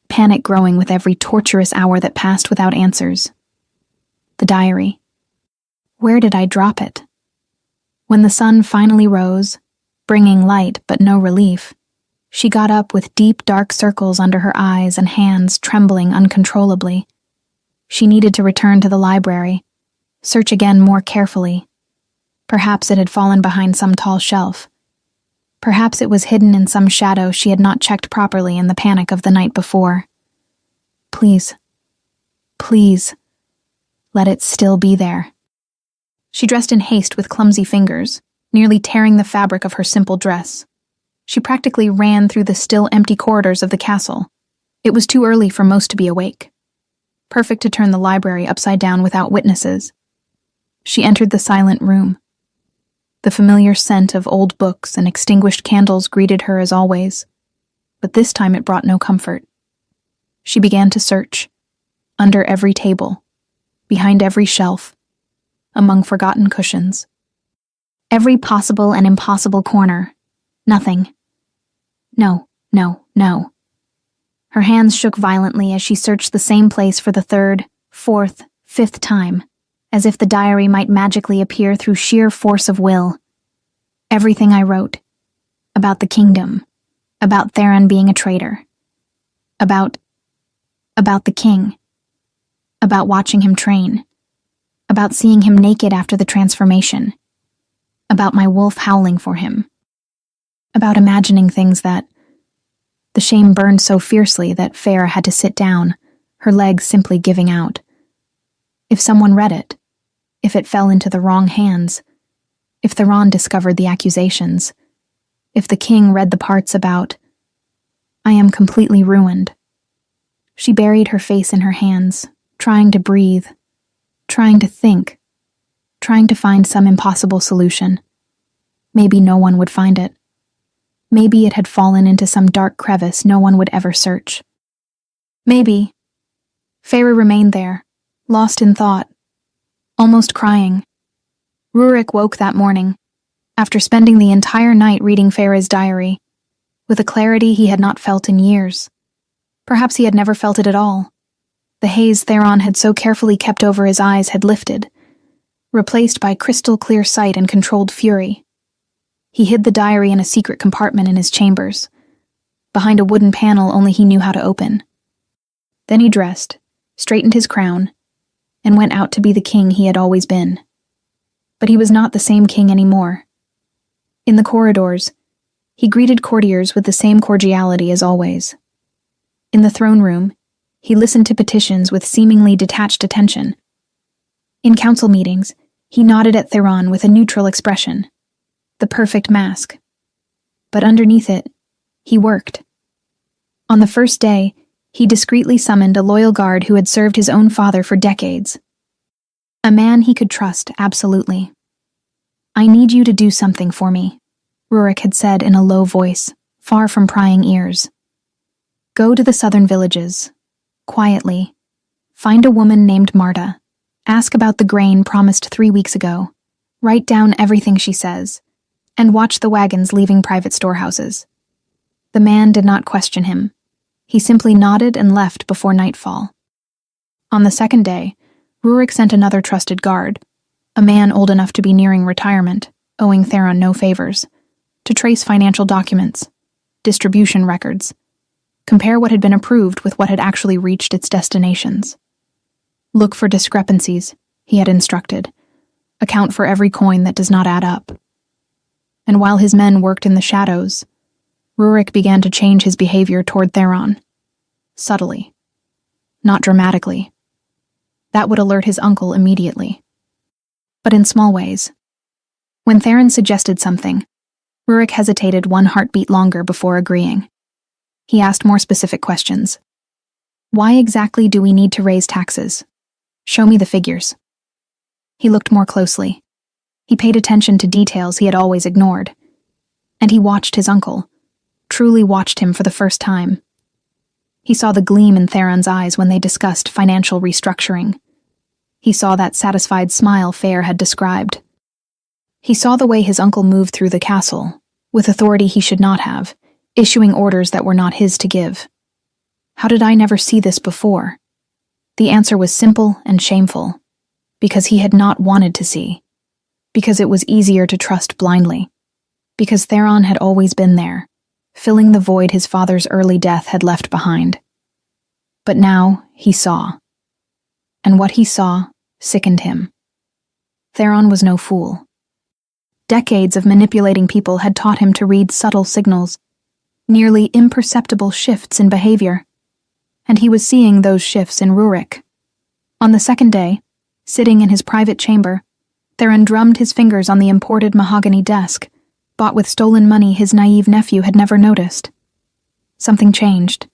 [SPEAKER 1] panic growing with every torturous hour that passed without answers. The diary. Where did I drop it? When the sun finally rose, bringing light but no relief, she got up with deep dark circles under her eyes and hands trembling uncontrollably. She needed to return to the library, search again more carefully. Perhaps it had fallen behind some tall shelf. Perhaps it was hidden in some shadow she had not checked properly in the panic of the night before. Please, Please, let it still be there. She dressed in haste with clumsy fingers, nearly tearing the fabric of her simple dress. She practically ran through the still empty corridors of the castle. It was too early for most to be awake. Perfect to turn the library upside down without witnesses. She entered the silent room. The familiar scent of old books and extinguished candles greeted her as always, but this time it brought no comfort. She began to search, under every table, behind every shelf, among forgotten cushions. Every possible and impossible corner. Nothing. No, no, no. Her hands shook violently as she searched the same place for the third, fourth, fifth time, as if the diary might magically appear through sheer force of will. Everything I wrote. About the kingdom. About Theron being a traitor. About the king. About watching him train. About seeing him naked after the transformation. About my wolf howling for him. About imagining things that... The shame burned so fiercely that Feyre had to sit down, her legs simply giving out. If someone read it, if it fell into the wrong hands, if Theron discovered the accusations, if the king read the parts about... I am completely ruined. She buried her face in her hands, trying to breathe, trying to think, trying to find some impossible solution. Maybe no one would find it. Maybe it had fallen into some dark crevice no one would ever search. Maybe. Feyre remained there, lost in thought, almost crying. Rurik woke that morning, after spending the entire night reading Feyre's diary, with a clarity he had not felt in years. Perhaps he had never felt it at all. The haze Theron had so carefully kept over his eyes had lifted, replaced by crystal clear sight and controlled fury. He hid the diary in a secret compartment in his chambers, behind a wooden panel only he knew how to open. Then he dressed, straightened his crown, and went out to be the king he had always been. But he was not the same king anymore. In the corridors, he greeted courtiers with the same cordiality as always. In the throne room, he listened to petitions with seemingly detached attention. In council meetings, he nodded at Theron with a neutral expression. The perfect mask. But underneath it, he worked. On the first day, he discreetly summoned a loyal guard who had served his own father for decades. A man he could trust, absolutely. I need you to do something for me, Rurik had said in a low voice, far from prying ears. Go to the southern villages, quietly. Find a woman named Marta. Ask about the grain promised 3 weeks ago. Write down everything she says, and watch the wagons leaving private storehouses. The man did not question him. He simply nodded and left before nightfall. On the second day, Rurik sent another trusted guard, a man old enough to be nearing retirement, owing Theron no favors, to trace financial documents, distribution records, compare what had been approved with what had actually reached its destinations. Look for discrepancies, he had instructed. Account for every coin that does not add up. And while his men worked in the shadows, Rurik began to change his behavior toward Theron. Subtly. Not dramatically. That would alert his uncle immediately. But in small ways. When Theron suggested something, Rurik hesitated one heartbeat longer before agreeing. He asked more specific questions. Why exactly do we need to raise taxes? Show me the figures. He looked more closely. He paid attention to details he had always ignored. And he watched his uncle, truly watched him for the first time. He saw the gleam in Theron's eyes when they discussed financial restructuring. He saw that satisfied smile Feyre had described. He saw the way his uncle moved through the castle, with authority he should not have, issuing orders that were not his to give. How did I never see this before? The answer was simple and shameful, because he had not wanted to see. Because it was easier to trust blindly. Because Theron had always been there, filling the void his father's early death had left behind. But now he saw. And what he saw sickened him. Theron was no fool. Decades of manipulating people had taught him to read subtle signals, nearly imperceptible shifts in behavior. And he was seeing those shifts in Rurik. On the second day, sitting in his private chamber, Theron drummed his fingers on the imported mahogany desk, bought with stolen money his naive nephew had never noticed. Something changed.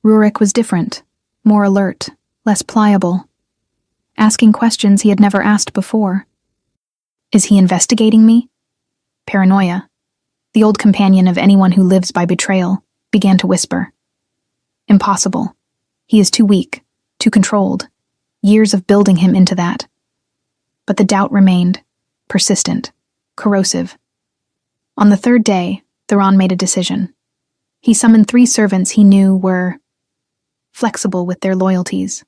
[SPEAKER 1] Rurik was different, more alert, less pliable, asking questions he had never asked before. Is he investigating me? Paranoia, the old companion of anyone who lives by betrayal, began to whisper. Impossible. He is too weak, too controlled. Years of building him into that. But the doubt remained, persistent, corrosive. On the third day, Theron made a decision. He summoned 3 servants he knew were flexible with their loyalties.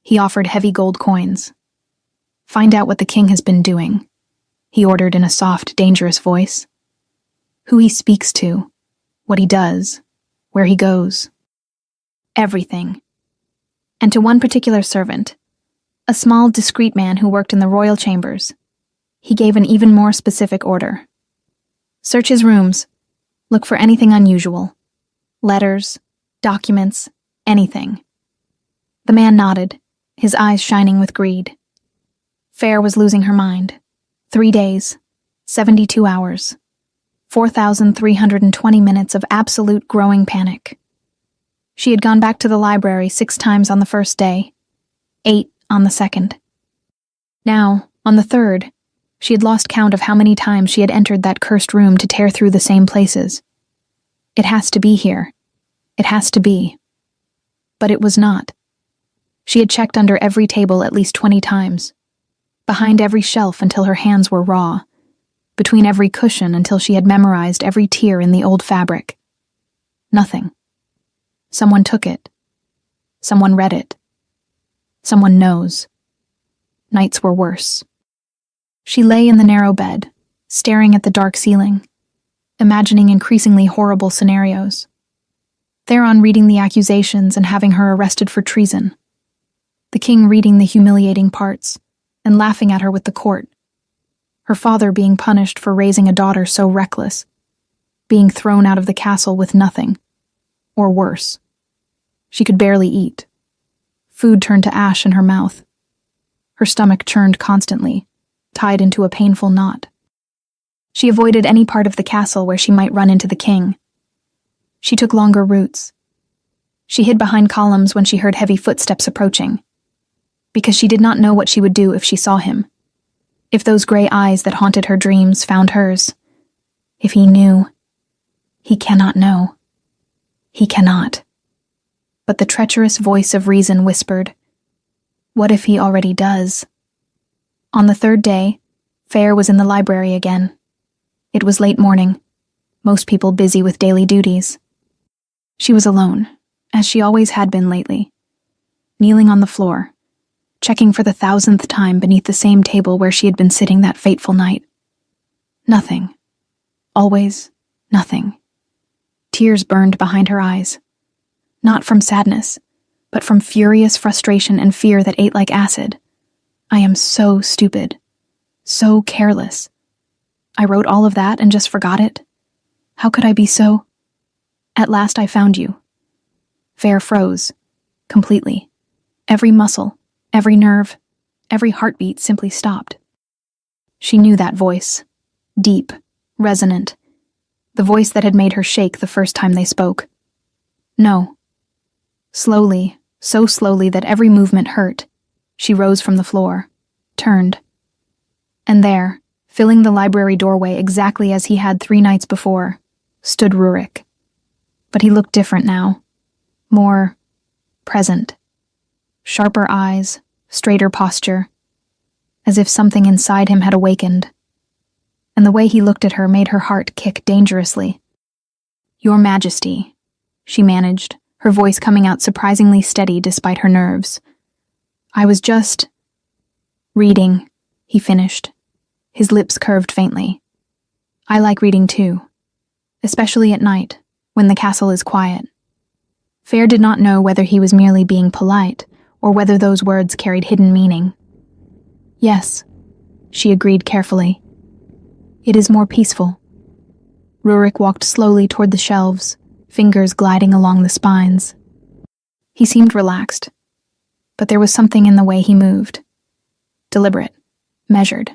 [SPEAKER 1] He offered heavy gold coins. Find out what the king has been doing, he ordered in a soft, dangerous voice. Who he speaks to, what he does, where he goes. Everything. And to one particular servant, a small, discreet man who worked in the royal chambers, he gave an even more specific order. Search his rooms. Look for anything unusual. Letters, documents, anything. The man nodded, his eyes shining with greed. Fair was losing her mind. 3 days, 72 hours, 4,320 minutes of absolute growing panic. She had gone back to the library 6 times on the first day, 8 on the second. Now, on the third, she had lost count of how many times she had entered that cursed room to tear through the same places. It has to be here. It has to be. But it was not. She had checked under every table at least 20 times, behind every shelf until her hands were raw, between every cushion until she had memorized every tear in the old fabric. Nothing. Someone took it. Someone read it. Someone knows. Nights were worse. She lay in the narrow bed, staring at the dark ceiling, imagining increasingly horrible scenarios. Theron reading the accusations and having her arrested for treason. The king reading the humiliating parts and laughing at her with the court. Her father being punished for raising a daughter so reckless, being thrown out of the castle with nothing. Or worse. She could barely eat. Food turned to ash in her mouth. Her stomach churned constantly, tied into a painful knot. She avoided any part of the castle where she might run into the king. She took longer routes. She hid behind columns when she heard heavy footsteps approaching, because she did not know what she would do if she saw him. If those gray eyes that haunted her dreams found hers. If he knew. He cannot know. He cannot. But the treacherous voice of reason whispered, what if he already does? On the third day, Fair was in the library again. It was late morning, most people busy with daily duties. She was alone, as she always had been lately, kneeling on the floor, checking for the 1,000th time beneath the same table where she had been sitting that fateful night. Nothing. Always nothing. Tears burned behind her eyes. Not from sadness, but from furious frustration and fear that ate like acid. I am so stupid. So careless. I wrote all of that and just forgot it. How could I be so? At last I found you. Fair froze. Completely. Every muscle, every nerve, every heartbeat simply stopped. She knew that voice. Deep, resonant. The voice that had made her shake the first time they spoke. No. Slowly, so slowly that every movement hurt, she rose from the floor, turned. And there, filling the library doorway exactly as he had 3 nights before, stood Rurik. But he looked different now. More present. Sharper eyes, straighter posture, as if something inside him had awakened. And the way he looked at her made her heart kick dangerously. Your Majesty, she managed, her voice coming out surprisingly steady despite her nerves. I was just reading, he finished, his lips curved faintly. I like reading too, especially at night, when the castle is quiet. Fair did not know whether he was merely being polite, or whether those words carried hidden meaning. Yes, she agreed carefully. It is more peaceful. Rurik walked slowly toward the shelves, fingers gliding along the spines. He seemed relaxed, but there was something in the way he moved. Deliberate, measured.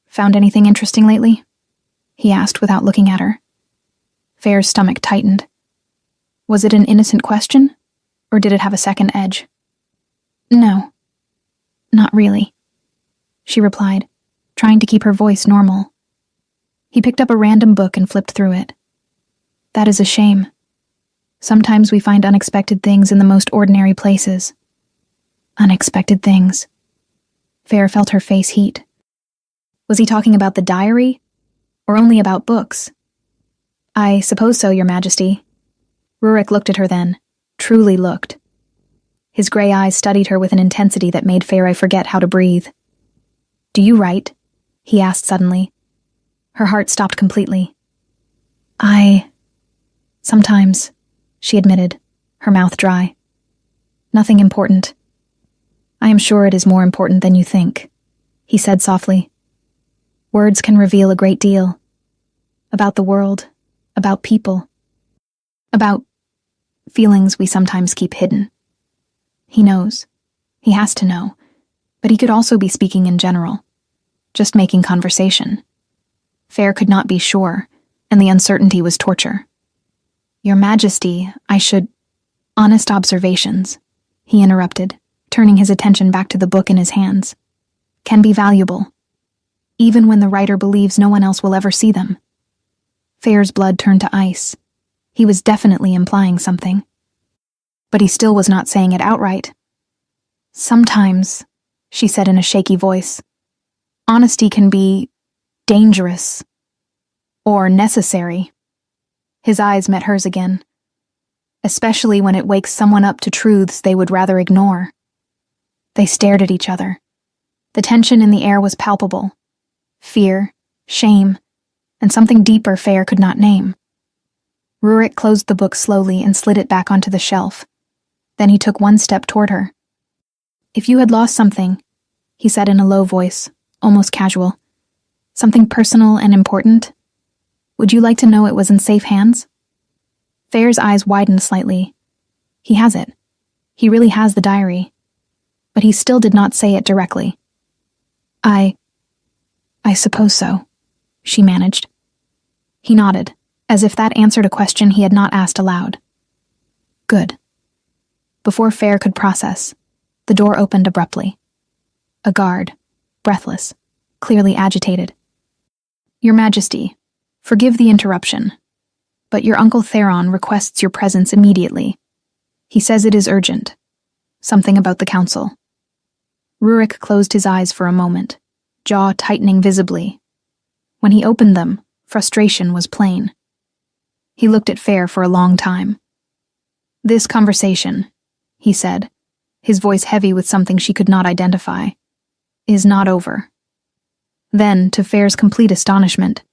[SPEAKER 1] Found anything interesting lately? He asked without looking at her. Fair's stomach tightened. Was it an innocent question, or did it have a second edge? No, not really, she replied, trying to keep her voice normal. He picked up a random book and flipped through it. That is a shame. Sometimes we find unexpected things in the most ordinary places. Unexpected things. Fair felt her face heat. Was he talking about the diary, or only about books? I suppose so, Your Majesty. Rurik looked at her then, truly looked. His gray eyes studied her with an intensity that made Feyre forget how to breathe. Do you write? He asked suddenly. Her heart stopped completely. Sometimes, she admitted, her mouth dry. Nothing important. I am sure it is more important than you think, he said softly. Words can reveal a great deal. About the world, about people, about feelings we sometimes keep hidden. He knows. He has to know. But he could also be speaking in general. Just making conversation. Fair could not be sure, and the uncertainty was torture. Your Majesty, I should... Honest observations, he interrupted, turning his attention back to the book in his hands, can be valuable, even when the writer believes no one else will ever see them. Fair's blood turned to ice. He was definitely implying something. But he still was not saying it outright. Sometimes, she said in a shaky voice, honesty can be dangerous or necessary. His eyes met hers again, especially when it wakes someone up to truths they would rather ignore. They stared at each other. The tension in the air was palpable. Fear, shame, and something deeper Fair could not name. Rurik closed the book slowly and slid it back onto the shelf. Then he took one step toward her. If you had lost something, he said in a low voice, almost casual, something personal and important, would you like to know it was in safe hands? Fair's eyes widened slightly. He has it. He really has the diary. But he still did not say it directly. I suppose so, she managed. He nodded, as if that answered a question he had not asked aloud. Good. Before Fair could process, the door opened abruptly. A guard, breathless, clearly agitated. Your Majesty, forgive the interruption, but your Uncle Theron requests your presence immediately. He says it is urgent. Something about the council. Rurik closed his eyes for a moment, jaw tightening visibly. When he opened them, frustration was plain. He looked at Fair for a long time. This conversation, he said, his voice heavy with something she could not identify, is not over. Then, to Fair's complete astonishment,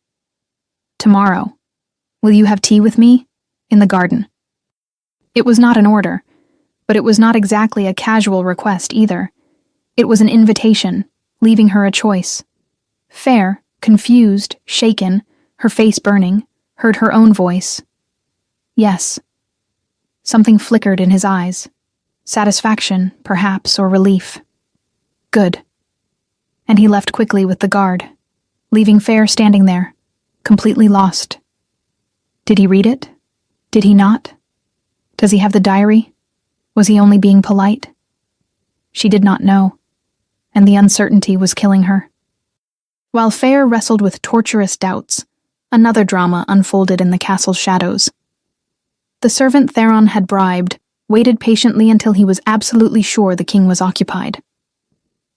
[SPEAKER 1] tomorrow, will you have tea with me? In the garden. It was not an order, but it was not exactly a casual request either. It was an invitation, leaving her a choice. Fair, confused, shaken, her face burning, heard her own voice. Yes. Something flickered in his eyes. Satisfaction, perhaps, or relief. Good. And he left quickly with the guard, leaving Fair standing there, completely lost. Did he read it? Did he not? Does he have the diary? Was he only being polite? She did not know, and the uncertainty was killing her. While Fair wrestled with torturous doubts, another drama unfolded in the castle's shadows. The servant Theron had bribed waited patiently until he was absolutely sure the king was occupied.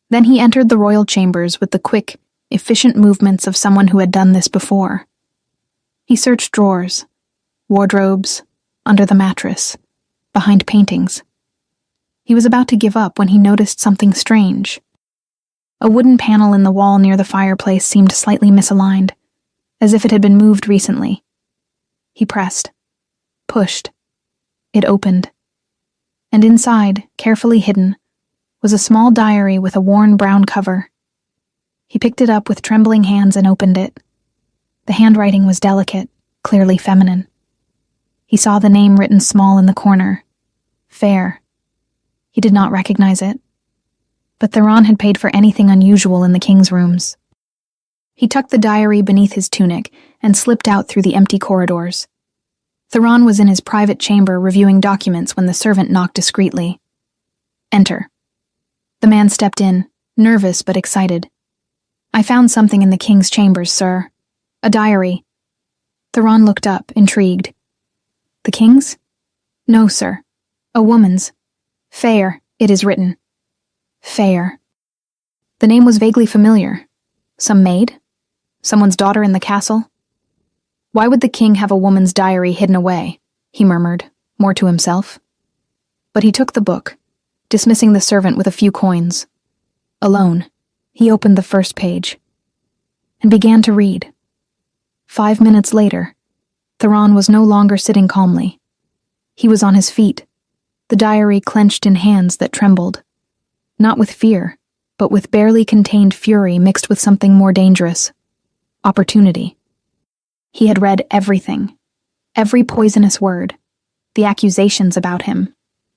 [SPEAKER 1] Then he entered the royal chambers with the quick, efficient movements of someone who had done this before. He searched drawers, wardrobes, under the mattress, behind paintings. He was about to give up when he noticed something strange. A wooden panel in the wall near the fireplace seemed slightly misaligned, as if it had been moved recently. He pressed, pushed. It opened. And inside, carefully hidden, was a small diary with a worn brown cover. He picked it up with trembling hands and opened it. The handwriting was delicate, clearly feminine. He saw the name written small in the corner. Fair. He did not recognize it. But Theron had paid for anything unusual in the king's rooms. He tucked the diary beneath his tunic and slipped out through the empty corridors. Theron was in his private chamber reviewing documents when the servant knocked discreetly. "Enter." The man stepped in, nervous but excited. "I found something in the king's chambers, sir. A diary." Theron looked up, intrigued. "The king's?" "No, sir. A woman's. Fair, it is written." Fair. The name was vaguely familiar. Some maid? Someone's daughter in the castle? "Why would the king have a woman's diary hidden away?" he murmured, more to himself. But he took the book, dismissing the servant with a few coins. Alone, he opened the first page and began to read. 5 minutes later, Theron was no longer sitting calmly. He was on his feet, the diary clenched in hands that trembled. Not with fear, but with barely contained fury mixed with something more dangerous. Opportunity. He had read everything. Every poisonous word. The accusations about him.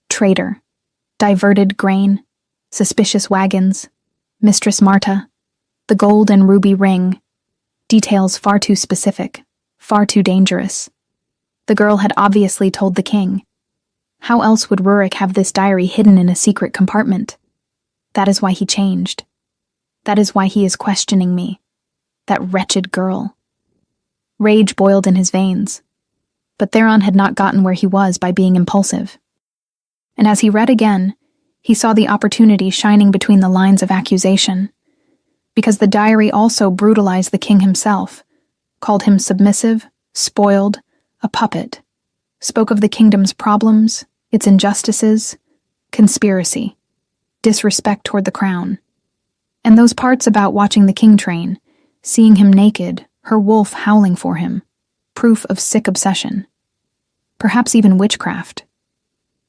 [SPEAKER 1] Traitor. Diverted grain. Suspicious wagons. Mistress Marta. The gold and ruby ring. Details far too specific. Far too dangerous. The girl had obviously told the king. How else would Rurik have this diary hidden in a secret compartment? That is why he changed. That is why he is questioning me. That wretched girl. Rage boiled in his veins. But Theron had not gotten where he was by being impulsive. And as he read again, he saw the opportunity shining between the lines of accusation. Because the diary also brutalized the king himself, called him submissive, spoiled, a puppet, spoke of the kingdom's problems, its injustices, conspiracy, disrespect toward the crown. And those parts about watching the king train, seeing him naked, her wolf howling for him, proof of sick obsession. Perhaps even witchcraft.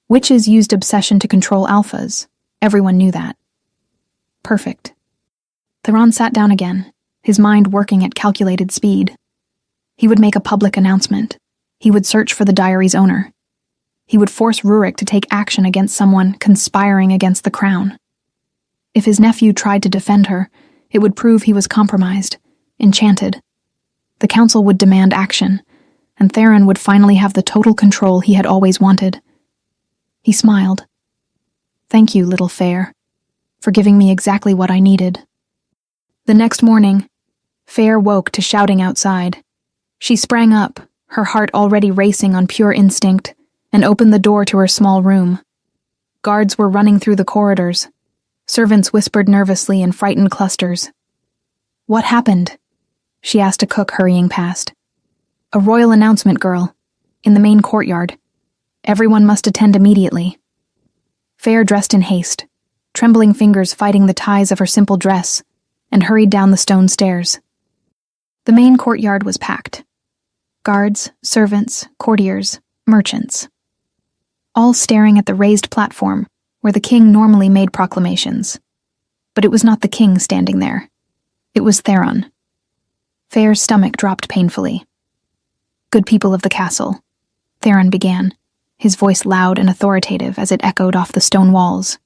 [SPEAKER 1] Witches used obsession to control alphas. Everyone knew that. Perfect. Theron sat down again, his mind working at calculated speed. He would make a public announcement. He would search for the diary's owner. He would force Rurik to take action against someone conspiring against the crown. If his nephew tried to defend her, it would prove he was compromised, enchanted. The council would demand action, and Theron would finally have the total control he had always wanted. He smiled. "Thank you, little Fair, for giving me exactly what I needed." The next morning, Fair woke to shouting outside. She sprang up, her heart already racing on pure instinct, and opened the door to her small room. Guards were running through the corridors. Servants whispered nervously in frightened clusters. "What happened?" she asked a cook hurrying past. "A royal announcement, girl. In the main courtyard. Everyone must attend immediately." Fair dressed in haste, trembling fingers fighting the ties of her simple dress, and hurried down the stone stairs. The main courtyard was packed. Guards, servants, courtiers, merchants. All staring at the raised platform where the king normally made proclamations. But it was not the king standing there. It was Theron. Fair's stomach dropped painfully. "Good people of the castle," Theron began, his voice loud and authoritative as it echoed off the stone walls.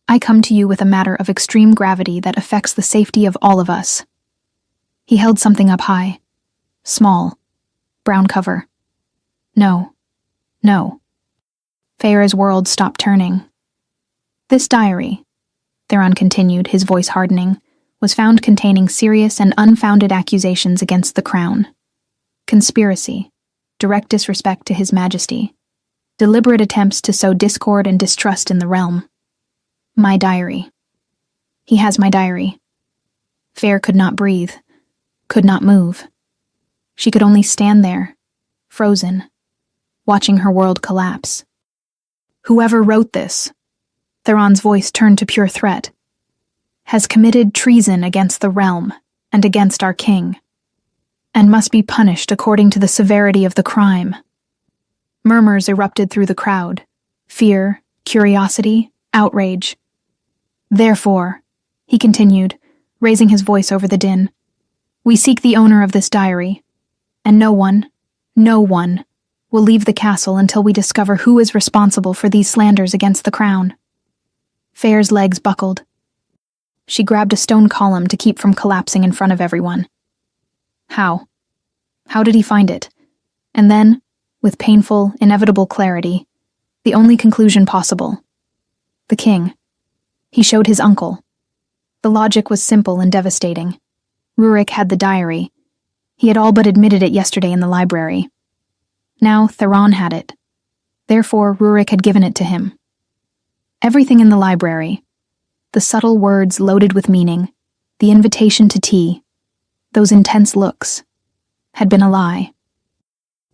[SPEAKER 1] "I come to you with a matter of extreme gravity that affects the safety of all of us." He held something up high. Small. Brown cover. No. No. Fair's world stopped turning. "This diary," Theron continued, his voice hardening, "was found containing serious and unfounded accusations against the crown. Conspiracy, direct disrespect to His Majesty, deliberate attempts to sow discord and distrust in the realm. My diary. He has my diary." Fair could not breathe, could not move. She could only stand there, frozen, watching her world collapse. "Whoever wrote this," Theron's voice turned to pure threat, "has committed treason against the realm and against our king, and must be punished according to the severity of the crime." Murmurs erupted through the crowd. Fear, curiosity, outrage. "Therefore," he continued, raising his voice over the din, "we seek the owner of this diary, and no one will leave the castle until we discover who is responsible for these slanders against the crown." Fair's legs buckled. She grabbed a stone column to keep from collapsing in front of everyone. How? How did he find it? And then, with painful, inevitable clarity, the only conclusion possible. The king. He showed his uncle. The logic was simple and devastating. Rurik had the diary. He had all but admitted it yesterday in the library. Now Theron had it. Therefore, Rurik had given it to him. Everything in the library, the subtle words loaded with meaning, the invitation to tea, those intense looks, had been a lie.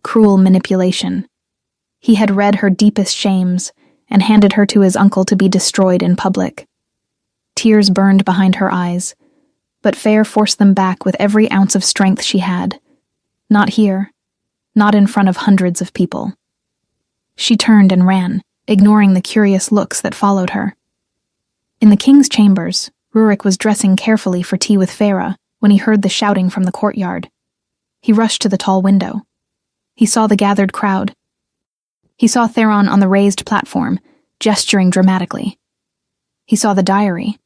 [SPEAKER 1] Cruel manipulation. He had read her deepest shames and handed her to his uncle to be destroyed in public. Tears burned behind her eyes, but Fair forced them back with every ounce of strength she had. Not here, not in front of hundreds of people. She turned and ran, ignoring the curious looks that followed her. In the king's chambers, Rurik was dressing carefully for tea with Feyre when he heard the shouting from the courtyard. He rushed to the tall window. He saw the gathered crowd. He saw Theron on the raised platform, gesturing dramatically. He saw the diary,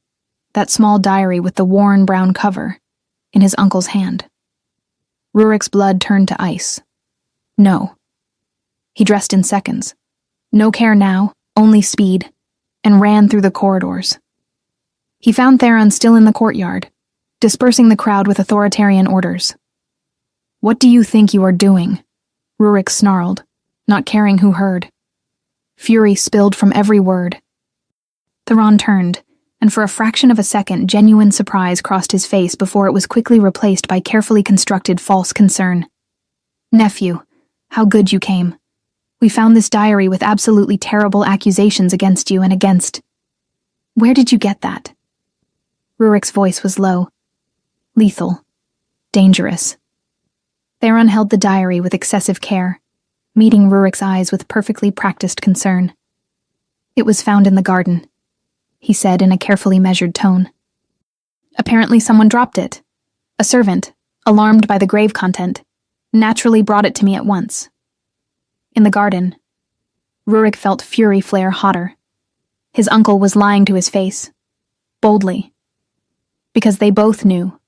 [SPEAKER 1] that small diary with the worn brown cover, in his uncle's hand. Rurik's blood turned to ice. No. He dressed in seconds. No care now, only speed, and ran through the corridors. He found Theron still in the courtyard, dispersing the crowd with authoritarian orders. "What do you think you are doing?" Rurik snarled, not caring who heard. Fury spilled from every word. Theron turned, and for a fraction of a second genuine surprise crossed his face before it was quickly replaced by carefully constructed false concern. "Nephew, how good you came. We found this diary with absolutely terrible accusations against you and against... Where did you get that?" Rurik's voice was low. Lethal. Dangerous. Theron held the diary with excessive care, meeting Rurik's eyes with perfectly practiced concern. "It was found in the garden," he said in a carefully measured tone. "Apparently someone dropped it. A servant, alarmed by the grave content, naturally brought it to me at once. In the garden." Rurik felt fury flare hotter. His uncle was lying to his face. Boldly. Because they both knew,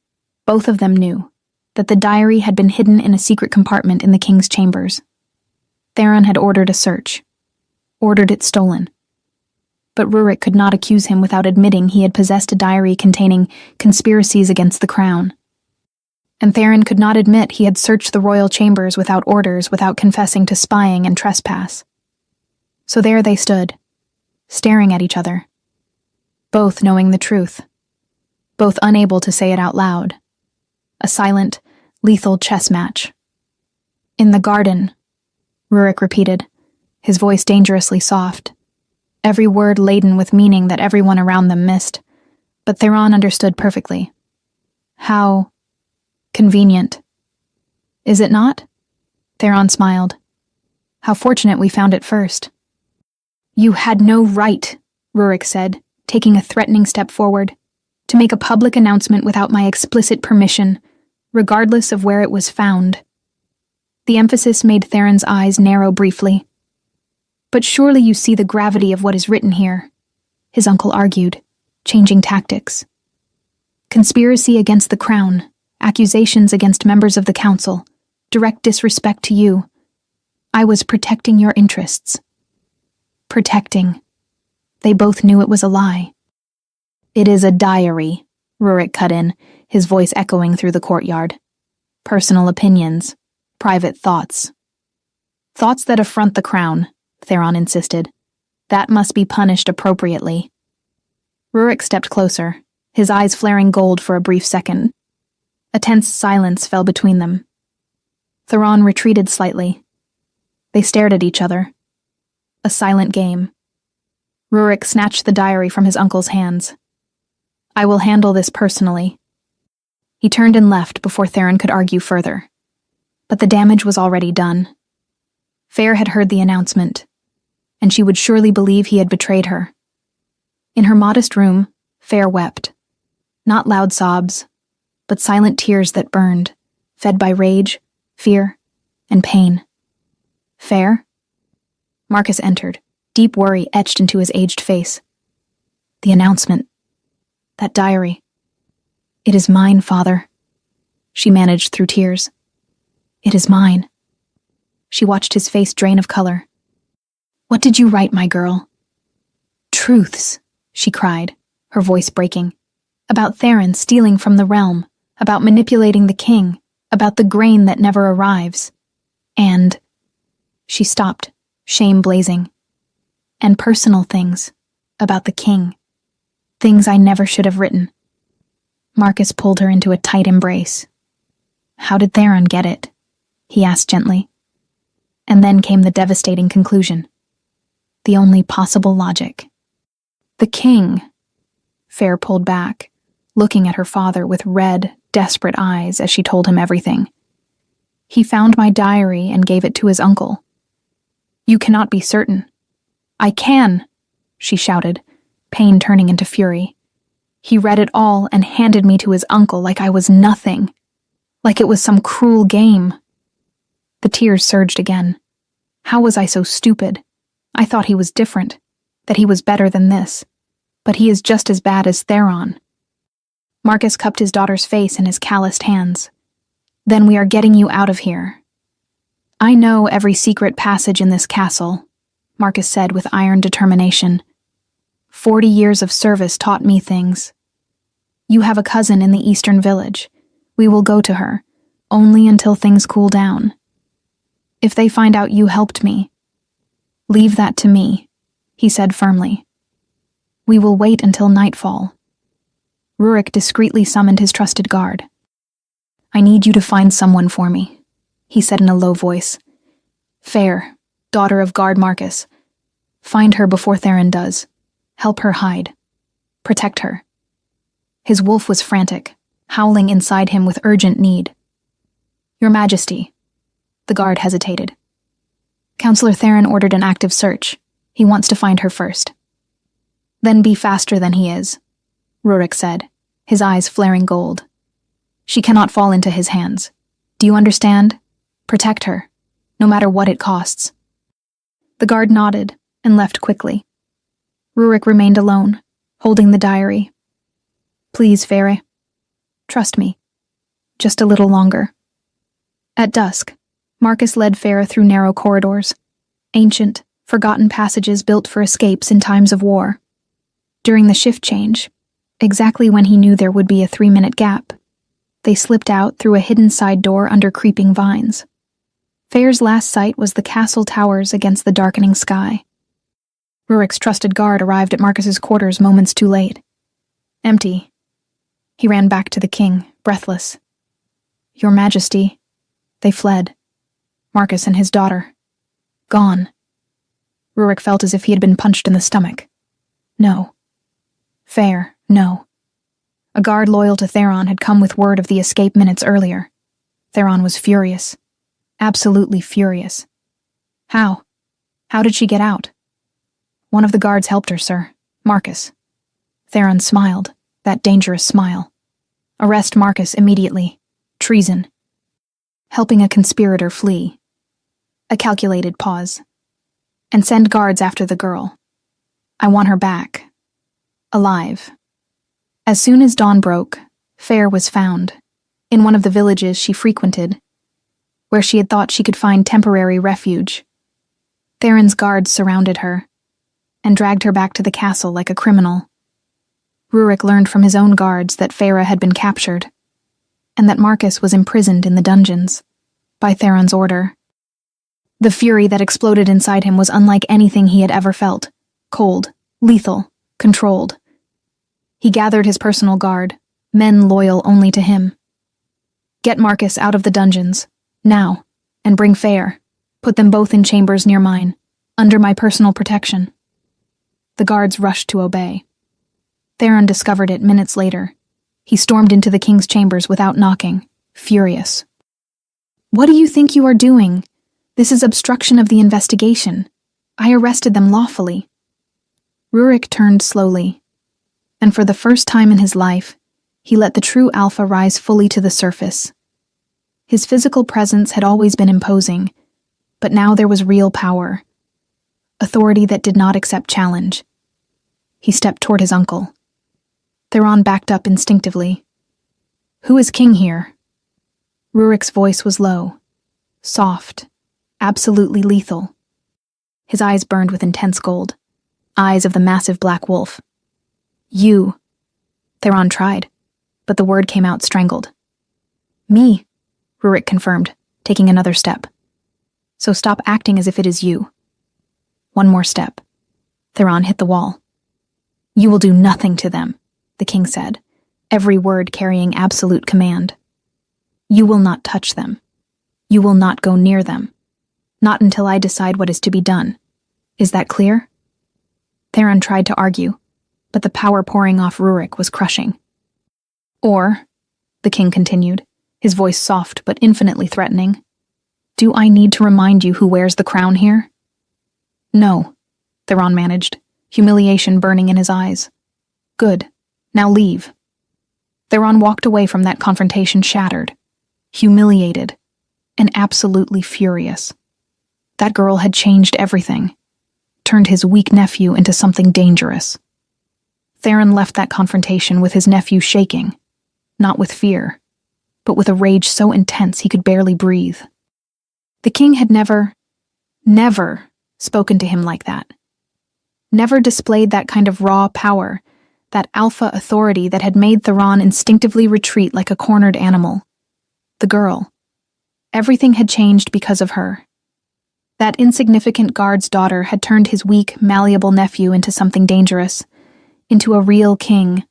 [SPEAKER 1] both of them knew, that the diary had been hidden in a secret compartment in the king's chambers. Theron had ordered a search. Ordered it stolen. But Rurik could not accuse him without admitting he had possessed a diary containing conspiracies against the crown. And Theron could not admit he had searched the royal chambers without orders, without confessing to spying and trespass. So there they stood, staring at each other, both knowing the truth, both unable to say it out loud. A silent, lethal chess match. "In the garden," Rurik repeated, his voice dangerously soft, every word laden with meaning that everyone around them missed, but Theron understood perfectly. "How convenient. Is it not?" Theron smiled. "How fortunate we found it first." "You had no right," Rurik said, taking a threatening step forward, "to make a public announcement without my explicit permission, regardless of where it was found." The emphasis made Theron's eyes narrow briefly. "But surely you see the gravity of what is written here," his uncle argued, changing tactics. "Conspiracy against the crown, accusations against members of the council, direct disrespect to you. I was protecting your interests." Protecting. They both knew it was a lie. "It is a diary," Rurik cut in, his voice echoing through the courtyard. "Personal opinions, private thoughts." "Thoughts that affront the crown," Theron insisted. "That must be punished appropriately." Rurik stepped closer, his eyes flaring gold for a brief second. A tense silence fell between them. Theron retreated slightly. They stared at each other. A silent game. Rurik snatched the diary from his uncle's hands. "I will handle this personally." He turned and left before Theron could argue further. But the damage was already done. Fair had heard the announcement, and she would surely believe he had betrayed her. In her modest room, Fair wept. Not loud sobs, but silent tears that burned, fed by rage, fear, and pain. "Fair?" Marcus entered, deep worry etched into his aged face. The announcement. That diary. It is mine, Father. She managed through tears. It is mine. She watched his face drain of color. What did you write, my girl? Truths, she cried, her voice breaking. About Theron stealing from the realm, about manipulating the king, about the grain that never arrives. And... She stopped, shame blazing. And personal things, about the king. Things I never should have written. Marcus pulled her into a tight embrace. How did Theron get it? He asked gently. And then came the devastating conclusion. The only possible logic. The king. Fair pulled back, looking at her father with red, desperate eyes as she told him everything. He found my diary and gave it to his uncle. You cannot be certain. I can, she shouted, pain turning into fury. He read it all and handed me to his uncle like I was nothing, like it was some cruel game. The tears surged again. How was I so stupid? I thought he was different, that he was better than this, but he is just as bad as Theron. Marcus cupped his daughter's face in his calloused hands. Then we are getting you out of here. I know every secret passage in this castle, Marcus said with iron determination. 40 years of service taught me things. You have a cousin in the eastern village. We will go to her, only until things cool down. If they find out you helped me, leave that to me, he said firmly. We will wait until nightfall. Rurik discreetly summoned his trusted guard. I need you to find someone for me, he said in a low voice. Fair, daughter of Guard Marcus. Find her before Theron does. Help her hide. Protect her. His wolf was frantic, howling inside him with urgent need. Your Majesty. The guard hesitated. Counselor Theron ordered an active search. He wants to find her first. Then be faster than he is, Rurik said, his eyes flaring gold. She cannot fall into his hands. Do you understand? Protect her, no matter what it costs. The guard nodded and left quickly. Rurik remained alone, holding the diary. Please, Feyre. Trust me. Just a little longer. At dusk, Marcus led Feyre through narrow corridors, ancient, forgotten passages built for escapes in times of war. During the shift change, exactly when he knew there would be a 3-minute gap, they slipped out through a hidden side door under creeping vines. Feyre's last sight was the castle towers against the darkening sky. Rurik's trusted guard arrived at Marcus's quarters moments too late. Empty. He ran back to the king, breathless. Your Majesty. They fled. Marcus and his daughter. Gone. Rurik felt as if he had been punched in the stomach. No. Fair, no. A guard loyal to Theron had come with word of the escape minutes earlier. Theron was furious. Absolutely furious. How? How did she get out? One of the guards helped her, sir. Marcus. Theron smiled, that dangerous smile. Arrest Marcus immediately. Treason. Helping a conspirator flee. A calculated pause. And send guards after the girl. I want her back. Alive. As soon as dawn broke, Feyre was found, in one of the villages she frequented, where she had thought she could find temporary refuge. Theron's guards surrounded her, and dragged her back to the castle like a criminal. Rurik learned from his own guards that Feyre had been captured, and that Marcus was imprisoned in the dungeons, by Theron's order. The fury that exploded inside him was unlike anything he had ever felt. Cold, lethal, controlled. He gathered his personal guard, men loyal only to him. Get Marcus out of the dungeons, now, and bring Feyre. Put them both in chambers near mine, under my personal protection. The guards rushed to obey. Theron discovered it minutes later. He stormed into the king's chambers without knocking, furious. What do you think you are doing? This is obstruction of the investigation. I arrested them lawfully. Rurik turned slowly, and for the first time in his life, he let the true Alpha rise fully to the surface. His physical presence had always been imposing, but now there was real power. Authority that did not accept challenge. He stepped toward his uncle. Theron backed up instinctively. "Who is king here?" Rurik's voice was low, soft, absolutely lethal. His eyes burned with intense gold, eyes of the massive black wolf. "You." Theron tried, but the word came out strangled. "Me," Rurik confirmed, taking another step. "So stop acting as if it is you." One more step. Theron hit the wall. "You will do nothing to them," the king said, every word carrying absolute command. "You will not touch them. You will not go near them. Not until I decide what is to be done. Is that clear?" Theron tried to argue, but the power pouring off Rurik was crushing. "Or," the king continued, his voice soft but infinitely threatening, "do I need to remind you who wears the crown here?" "No," Theron managed, humiliation burning in his eyes. "Good. Now leave." Theron walked away from that confrontation shattered, humiliated, and absolutely furious. That girl had changed everything, turned his weak nephew into something dangerous. Theron left that confrontation with his nephew shaking, not with fear, but with a rage so intense he could barely breathe. The king had never spoken to him like that. Never displayed that kind of raw power, that alpha authority that had made Theron instinctively retreat like a cornered animal. The girl. Everything had changed because of her. That insignificant guard's daughter had turned his weak, malleable nephew into something dangerous, into a real king,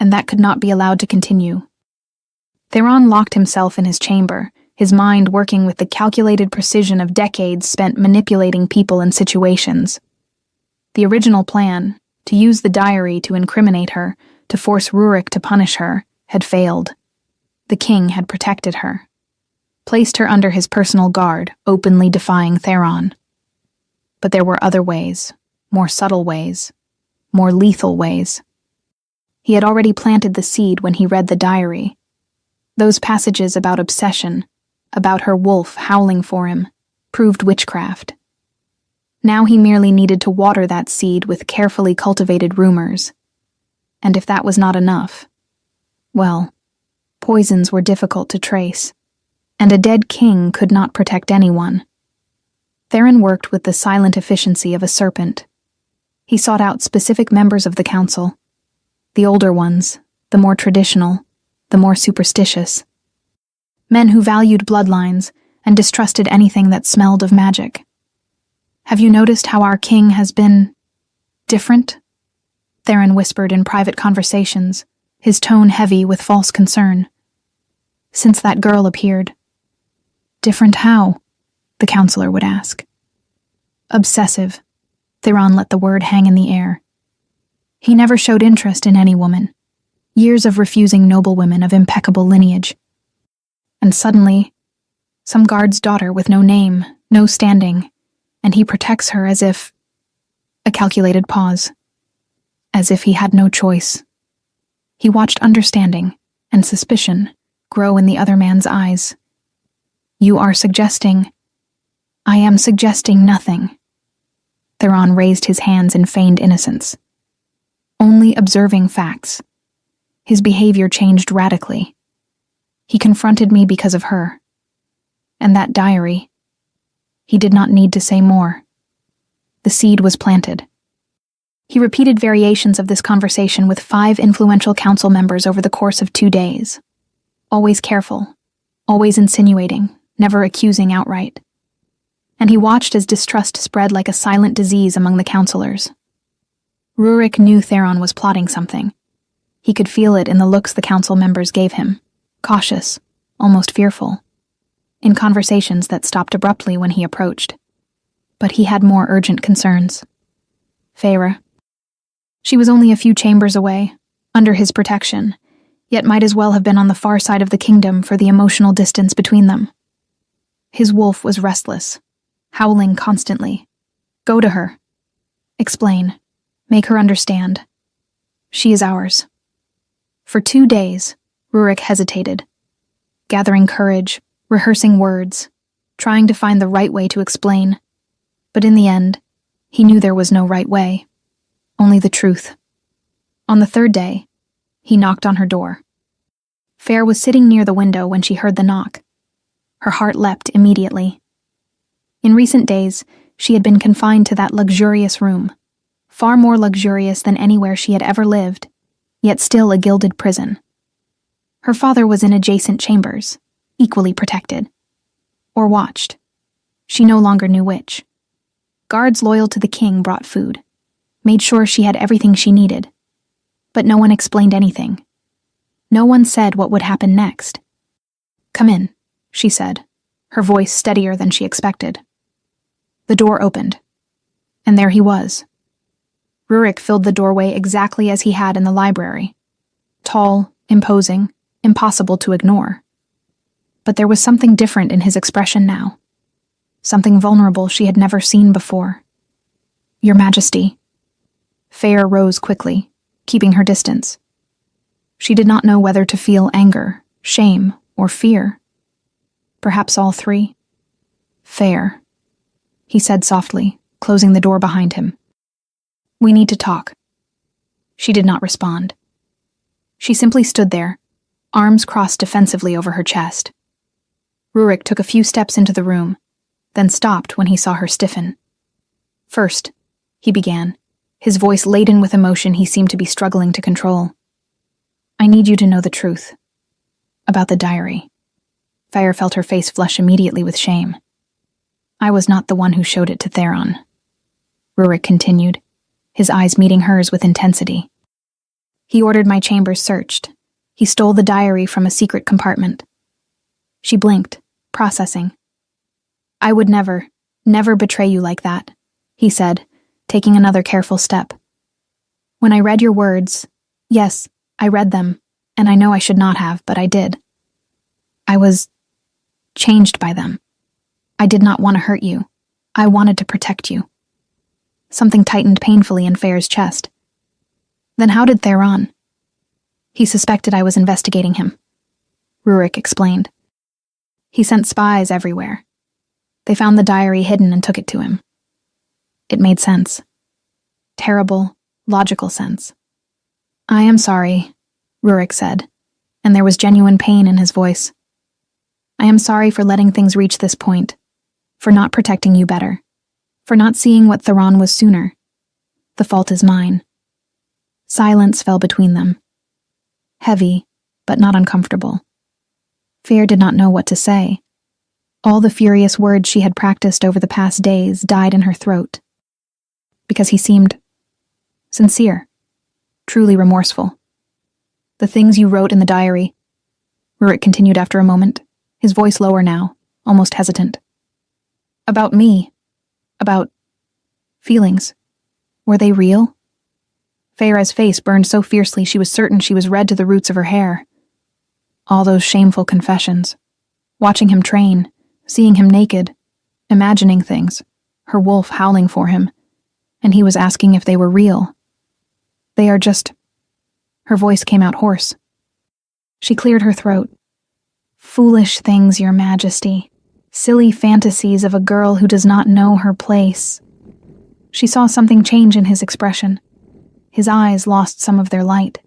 [SPEAKER 1] and that could not be allowed to continue. Theron locked himself in his chamber, his mind working with the calculated precision of decades spent manipulating people and situations. The original plan, to use the diary to incriminate her, to force Rurik to punish her, had failed. The king had protected her, placed her under his personal guard, openly defying Theron. But there were other ways, more subtle ways, more lethal ways. He had already planted the seed when he read the diary. Those passages about obsession, about her wolf howling for him, proved witchcraft. Now he merely needed to water that seed with carefully cultivated rumors. And if that was not enough, well, poisons were difficult to trace, and a dead king could not protect anyone. Theron worked with the silent efficiency of a serpent. He sought out specific members of the council, the older ones, the more traditional, the more superstitious. Men who valued bloodlines and distrusted anything that smelled of magic. "Have you noticed how our king has been different?" Theron whispered in private conversations, his tone heavy with false concern. "Since that girl appeared." "Different how?" the counselor would ask. "Obsessive." Theron let the word hang in the air. He never showed interest in any woman. Years of refusing noblewomen of impeccable lineage. And suddenly, some guard's daughter with no name, no standing, and he protects her as if... A calculated pause. As if he had no choice. He watched understanding and suspicion grow in the other man's eyes. "You are suggesting..." "I am suggesting nothing." Theron raised his hands in feigned innocence. Only observing facts. His behavior changed radically. He confronted me because of her. And that diary. He did not need to say more. The seed was planted. He repeated variations of this conversation with 5 influential council members over the course of 2 days. Always careful, always insinuating, never accusing outright. And he watched as distrust spread like a silent disease among the counselors. Rurik knew Theron was plotting something. He could feel it in the looks the council members gave him, cautious, almost fearful, in conversations that stopped abruptly when he approached. But he had more urgent concerns. Feyre. She was only a few chambers away, under his protection, yet might as well have been on the far side of the kingdom for the emotional distance between them. His wolf was restless, howling constantly. Go to her. Explain. Make her understand. She is ours. For 2 days, Rurik hesitated, gathering courage, rehearsing words, trying to find the right way to explain. But in the end, he knew there was no right way. only the truth. On the third day, he knocked on her door. Fair was sitting near the window when she heard the knock. Her heart leapt immediately. In recent days, she had been confined to that luxurious room, far more luxurious than anywhere she had ever lived, yet still a gilded prison. Her father was in adjacent chambers, equally protected. Or watched. She no longer knew which. Guards loyal to the king brought food, made sure she had everything she needed. But no one explained anything. No one said what would happen next. "Come in," she said, her voice steadier than she expected. The door opened, and there he was. Rurik filled the doorway exactly as he had in the library. Tall, imposing, impossible to ignore. But there was something different in his expression now. Something vulnerable she had never seen before. "Your Majesty." Fair rose quickly, keeping her distance. She did not know whether to feel anger, shame, or fear. Perhaps all three. "Fair," he said softly, closing the door behind him. "We need to talk." She did not respond. She simply stood there, arms crossed defensively over her chest. Rurik took a few steps into the room, then stopped when he saw her stiffen. "First," he began, his voice laden with emotion he seemed to be struggling to control. "I need you to know the truth. About the diary." Fair felt her face flush immediately with shame. "I was not the one who showed it to Theron," Rurik continued, his eyes meeting hers with intensity. "He ordered my chambers searched. He stole the diary from a secret compartment." She blinked, processing. "I would never betray you like that," he said, taking another careful step. "When I read your words, yes, I read them, and I know I should not have, but I did. I was changed by them. I did not want to hurt you. I wanted to protect you." Something tightened painfully in Fair's chest. "Then how did Theron?" "He suspected I was investigating him," Rurik explained. "He sent spies everywhere. They found the diary hidden and took it to him." It made sense. Terrible, logical sense. "I am sorry," Rurik said, and there was genuine pain in his voice. "I am sorry for letting things reach this point, for not protecting you better, for not seeing what Theron was sooner. The fault is mine." Silence fell between them. Heavy, but not uncomfortable. Fair did not know what to say. All the furious words she had practiced over the past days died in her throat. Because he seemed sincere, truly remorseful. "The things you wrote in the diary," Rurik continued after a moment, his voice lower now, almost hesitant. "About me, about feelings. Were they real?" Feyre's face burned so fiercely she was certain she was red to the roots of her hair. All those shameful confessions. Watching him train, seeing him naked, imagining things, her wolf howling for him, and he was asking if they were real. "They are just..." Her voice came out hoarse. She cleared her throat. "Foolish things, Your Majesty. Silly fantasies of a girl who does not know her place." She saw something change in his expression. His eyes lost some of their light.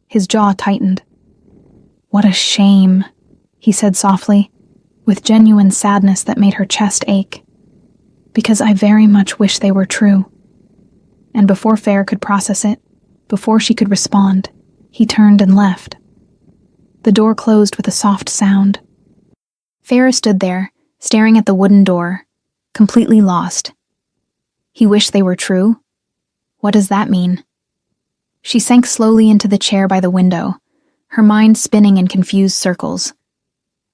[SPEAKER 1] His jaw tightened. "What a shame," he said softly, with genuine sadness that made her chest ache. "Because I very much wish they were true." And before Fair could process it, before she could respond, he turned and left. The door closed with a soft sound. Fair stood there, staring at the wooden door, completely lost. He wished they were true? What does that mean? She sank slowly into the chair by the window, her mind spinning in confused circles.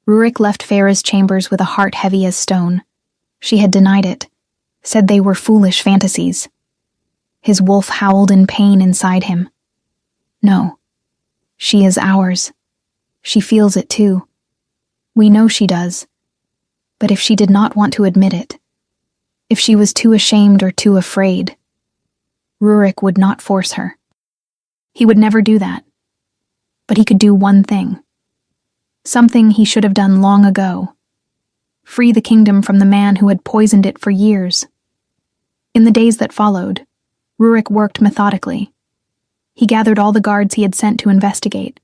[SPEAKER 1] Rurik left Fair's chambers with a heart heavy as stone. She had denied it, said they were foolish fantasies. His wolf howled in pain inside him. No. She is ours. She feels it too. We know she does. But if she did not want to admit it, if she was too ashamed or too afraid, Rurik would not force her. He would never do that. But he could do one thing. Something he should have done long ago. Free the kingdom from the man who had poisoned it for years. In the days that followed, Rurik worked methodically. He gathered all the guards he had sent to investigate,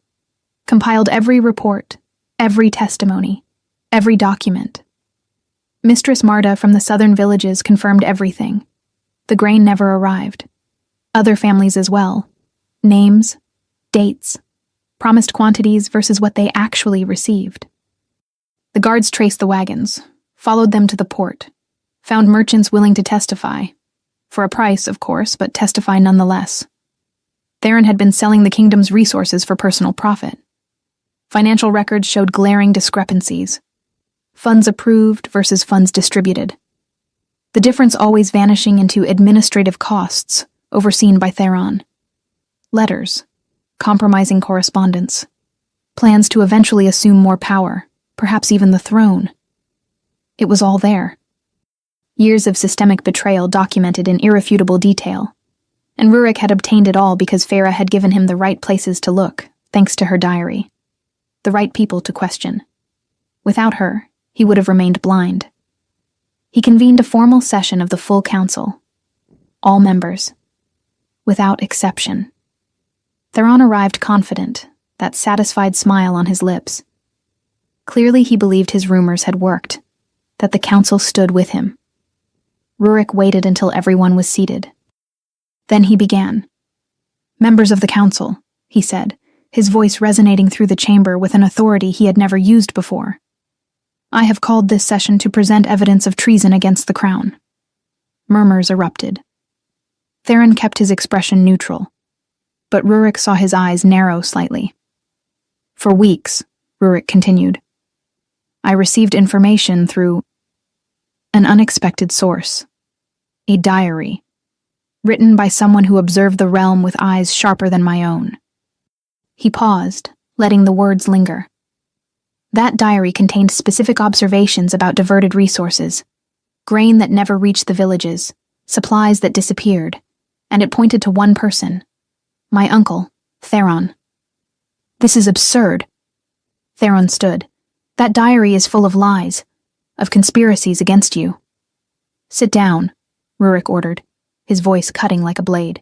[SPEAKER 1] compiled every report, every testimony, every document. Mistress Marta from the southern villages confirmed everything. The grain never arrived. Other families as well. Names, dates, promised quantities versus what they actually received. The guards traced the wagons, followed them to the port, found merchants willing to testify. For a price, of course, but testify nonetheless. Theron had been selling the kingdom's resources for personal profit. Financial records showed glaring discrepancies. Funds approved versus funds distributed. The difference always vanishing into administrative costs overseen by Theron. Letters, compromising correspondence, plans to eventually assume more power, perhaps even the throne. It was all there. Years of systemic betrayal documented in irrefutable detail. And Rurik had obtained it all because Feyre had given him the right places to look, thanks to her diary. The right people to question. Without her, he would have remained blind. He convened a formal session of the full council. All members. Without exception. Theron arrived confident, that satisfied smile on his lips. Clearly he believed his rumors had worked, that the council stood with him. Rurik waited until everyone was seated. Then he began. "Members of the council," he said, his voice resonating through the chamber with an authority he had never used before. "I have called this session to present evidence of treason against the crown." Murmurs erupted. Theron kept his expression neutral, but Rurik saw his eyes narrow slightly. "For weeks," Rurik continued, "I received information through an unexpected source. A diary, written by someone who observed the realm with eyes sharper than my own." He paused, letting the words linger. That diary contained specific observations about diverted resources, grain that never reached the villages, supplies that disappeared, and it pointed to one person, my uncle, Theron. "This is absurd." Theron stood. "That diary is full of lies, of conspiracies against you." "Sit down," Rurik ordered, his voice cutting like a blade.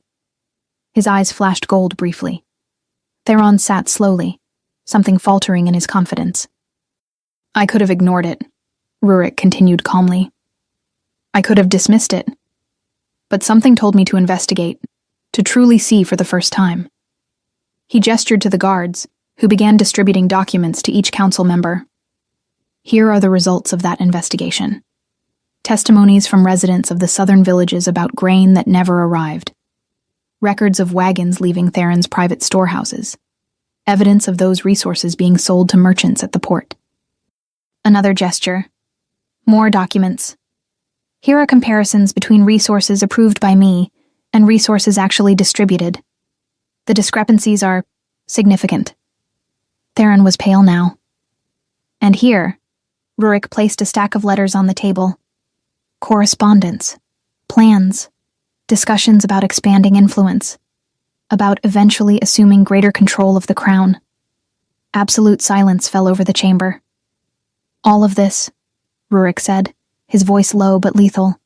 [SPEAKER 1] His eyes flashed gold briefly. Theron sat slowly, something faltering in his confidence. "I could have ignored it," Rurik continued calmly. "I could have dismissed it. But something told me to investigate, to truly see for the first time." He gestured to the guards, who began distributing documents to each council member. Here are the results of that investigation. Testimonies from residents of the southern villages about grain that never arrived. Records of wagons leaving Theron's private storehouses. Evidence of those resources being sold to merchants at the port. Another gesture. More documents. Here are comparisons between resources approved by me and resources actually distributed. The discrepancies are significant. Theron was pale now. And here, Rurik placed a stack of letters on the table. Correspondence, plans, discussions about expanding influence, about eventually assuming greater control of the crown. Absolute silence fell over the chamber. "All of this," Rurik said, his voice low but lethal,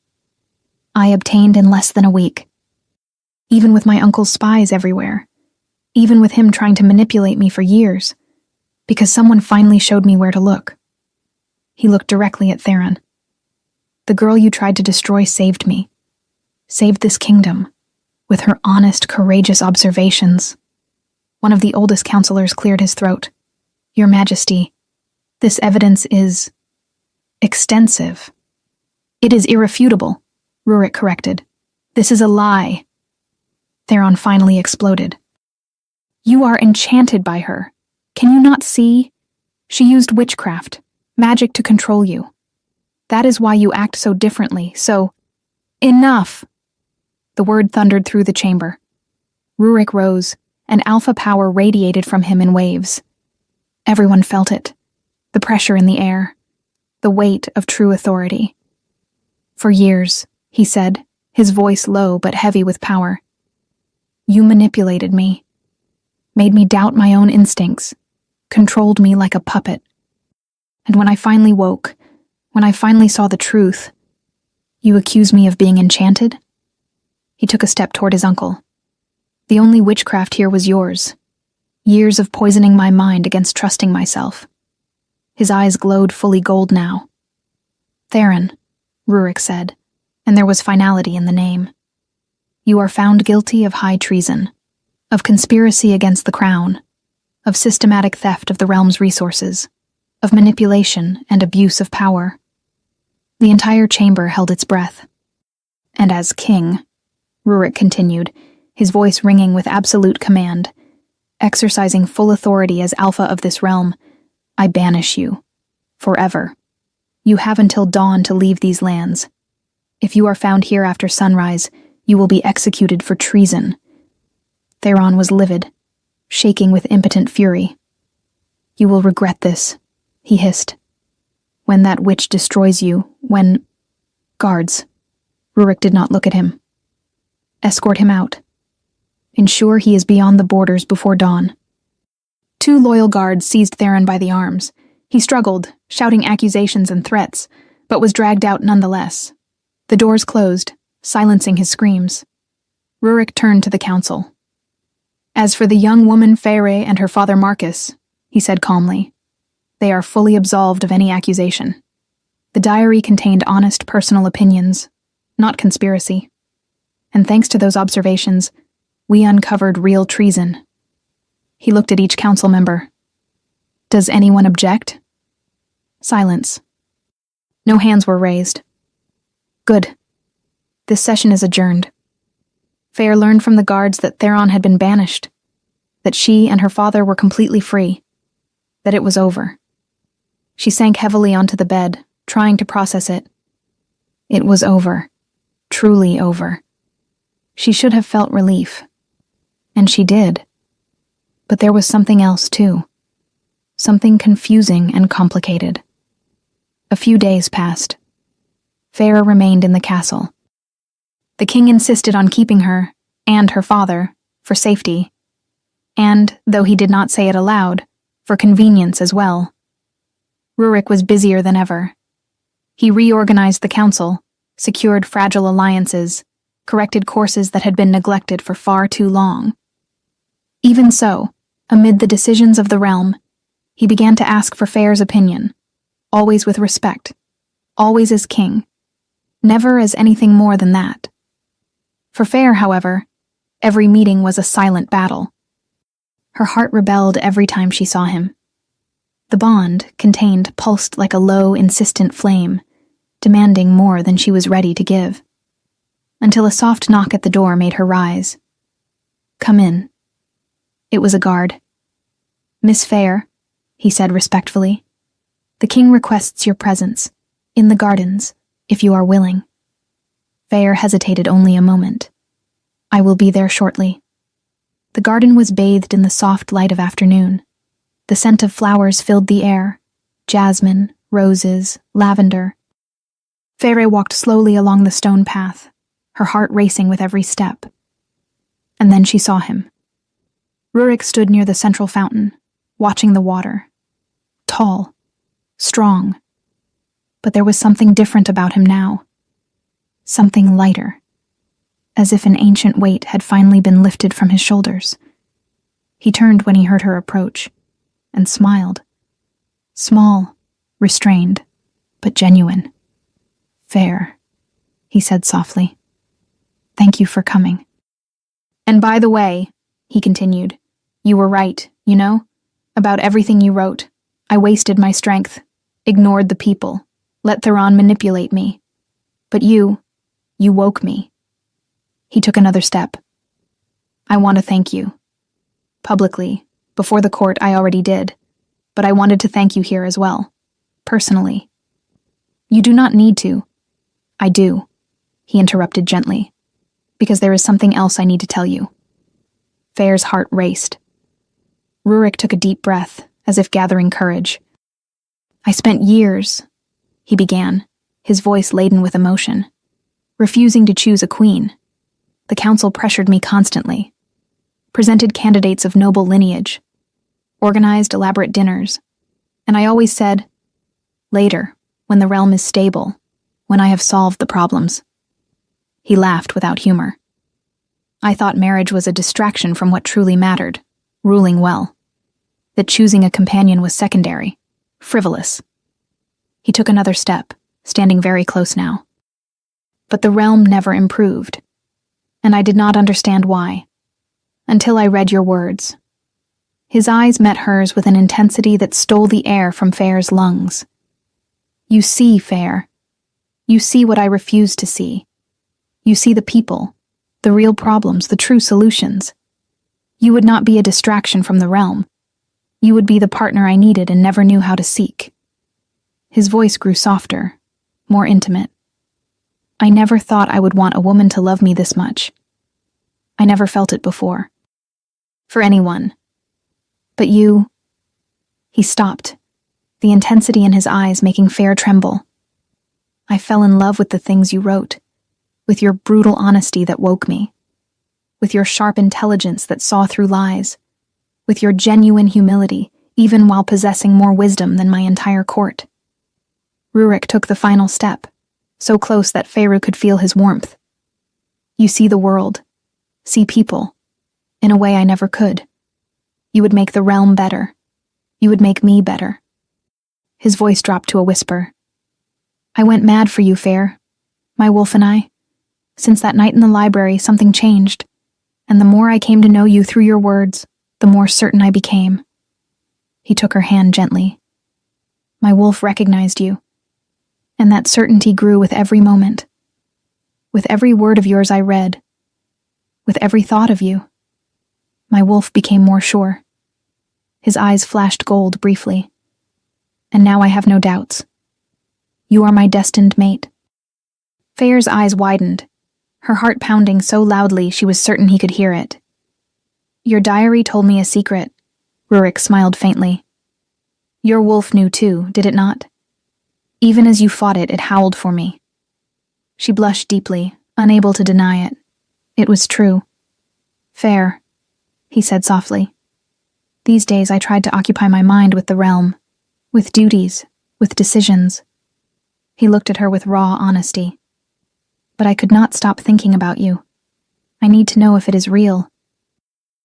[SPEAKER 1] "I obtained in less than a week. Even with my uncle's spies everywhere, even with him trying to manipulate me for years, because someone finally showed me where to look." He looked directly at Theron. "The girl you tried to destroy saved me. Saved this kingdom, with her honest, courageous observations." One of the oldest counselors cleared his throat. "Your Majesty, this evidence is extensive." "It is irrefutable," Rurik corrected. "This is a lie." Theron finally exploded. "You are enchanted by her. Can you not see? She used witchcraft, magic to control you. That is why you act so differently, so— Enough!" The word thundered through the chamber. Rurik rose, and alpha power radiated from him in waves. Everyone felt it. The pressure in the air. The weight of true authority. "For years," he said, his voice low but heavy with power, "you manipulated me. Made me doubt my own instincts. Controlled me like a puppet. And when I finally woke, when I finally saw the truth, you accused me of being enchanted? He took a step toward his uncle. The only witchcraft here was yours. Years of poisoning my mind against trusting myself. His eyes glowed fully gold now. Theron, Rurik said, and there was finality in the name. You are found guilty of high treason, of conspiracy against the crown, of systematic theft of the realm's resources, of manipulation and abuse of power. The entire chamber held its breath. And as king, Rurik continued, his voice ringing with absolute command, exercising full authority as alpha of this realm, I banish you, forever. You have until dawn to leave these lands. If you are found here after sunrise, you will be executed for treason. Theron was livid, shaking with impotent fury. You will regret this, he hissed. When that witch destroys you, when... Guards. Rurik did not look at him. Escort him out. Ensure he is beyond the borders before dawn. 2 loyal guards seized Theron by the arms. He struggled, shouting accusations and threats, but was dragged out nonetheless. The doors closed, silencing his screams. Rurik turned to the council. As for the young woman Feyre and her father Marcus, he said calmly, they are fully absolved of any accusation. The diary contained honest personal opinions, not conspiracy. And thanks to those observations, we uncovered real treason. He looked at each council member. Does anyone object? Silence. No hands were raised. Good. This session is adjourned. Feyre learned from the guards that Theron had been banished, that she and her father were completely free, that it was over. She sank heavily onto the bed, trying to process it. It was over. Truly over. She should have felt relief. And she did. But there was something else, too. Something confusing and complicated. A few days passed. Feyre remained in the castle. The king insisted on keeping her, and her father, for safety. And, though he did not say it aloud, for convenience as well. Rurik was busier than ever. He reorganized the council, secured fragile alliances, corrected courses that had been neglected for far too long. Even so, amid the decisions of the realm, he began to ask for Feyre's opinion, always with respect, always as king, never as anything more than that. For Feyre, however, every meeting was a silent battle. Her heart rebelled every time she saw him. The bond, contained, pulsed like a low, insistent flame, demanding more than she was ready to give. Until a soft knock at the door made her rise. Come in. It was a guard. Miss Feyre, he said respectfully, the king requests your presence, in the gardens, if you are willing. Feyre hesitated only a moment. I will be there shortly. The garden was bathed in the soft light of afternoon. The scent of flowers filled the air, jasmine, roses, lavender. Feyre walked slowly along the stone path, her heart racing with every step. And then she saw him. Rurik stood near the central fountain, watching the water. Tall, strong. But there was something different about him now. Something lighter. As if an ancient weight had finally been lifted from his shoulders. He turned when he heard her approach, and smiled. Small, restrained, but genuine. Fair, he said softly. Thank you for coming. And by the way, he continued, you were right, you know, about everything you wrote. I wasted my strength, ignored the people, let Theron manipulate me. But you woke me. He took another step. I want to thank you. Publicly, before the court I already did, but I wanted to thank you here as well, personally. You do not need to. I do, he interrupted gently, because there is something else I need to tell you. Feyre's heart raced. Rurik took a deep breath, as if gathering courage. I spent years, he began, his voice laden with emotion, refusing to choose a queen. The council pressured me constantly, presented candidates of noble lineage, organized elaborate dinners, and I always said, later, when the realm is stable, when I have solved the problems. He laughed without humor. I thought marriage was a distraction from what truly mattered, ruling well. That choosing a companion was secondary, frivolous. He took another step, standing very close now. But the realm never improved, and I did not understand why, until I read your words. His eyes met hers with an intensity that stole the air from Fair's lungs. You see, Fair. You see what I refuse to see. You see the people, the real problems, the true solutions. You would not be a distraction from the realm. You would be the partner I needed and never knew how to seek. His voice grew softer, more intimate. I never thought I would want a woman to love me this much. I never felt it before. For anyone. But you... He stopped, the intensity in his eyes making Fair tremble. I fell in love with the things you wrote, with your brutal honesty that woke me, with your sharp intelligence that saw through lies, with your genuine humility, even while possessing more wisdom than my entire court. Rurik took the final step, so close that Feyre could feel his warmth. You see the world, see people, in a way I never could. You would make the realm better. You would make me better. His voice dropped to a whisper. I went mad for you, Feyre. My wolf and I. Since that night in the library, something changed, and the more I came to know you through your words, the more certain I became. He took her hand gently. My wolf recognized you, and that certainty grew with every moment. With every word of yours I read, with every thought of you, my wolf became more sure. His eyes flashed gold briefly. And now I have no doubts. You are my destined mate. Feyre's eyes widened, her heart pounding so loudly she was certain he could hear it. Your diary told me a secret, Rurik smiled faintly. Your wolf knew too, did it not? Even as you fought it, it howled for me. She blushed deeply, unable to deny it. It was true. Fair, he said softly. These days I tried to occupy my mind with the realm, with duties, with decisions. He looked at her with raw honesty. But I could not stop thinking about you. I need to know if it is real.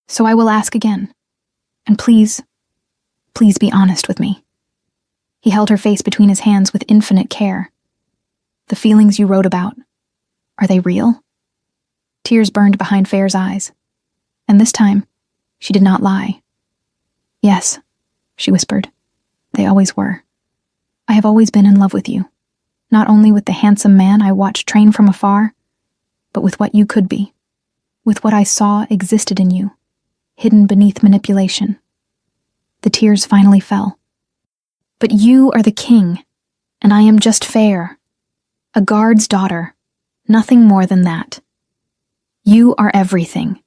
[SPEAKER 1] So I will ask again. And please, please be honest with me. He held her face between his hands with infinite care. The feelings you wrote about, are they real? Tears burned behind Feyre's eyes. And this time, she did not lie. Yes, she whispered. They always were. I have always been in love with you. Not only with the handsome man I watched train from afar, but with what you could be, with what I saw existed in you, hidden beneath manipulation. The tears finally fell. But you are the king, and I am just Feyre, a guard's daughter, nothing more than that. You are everything,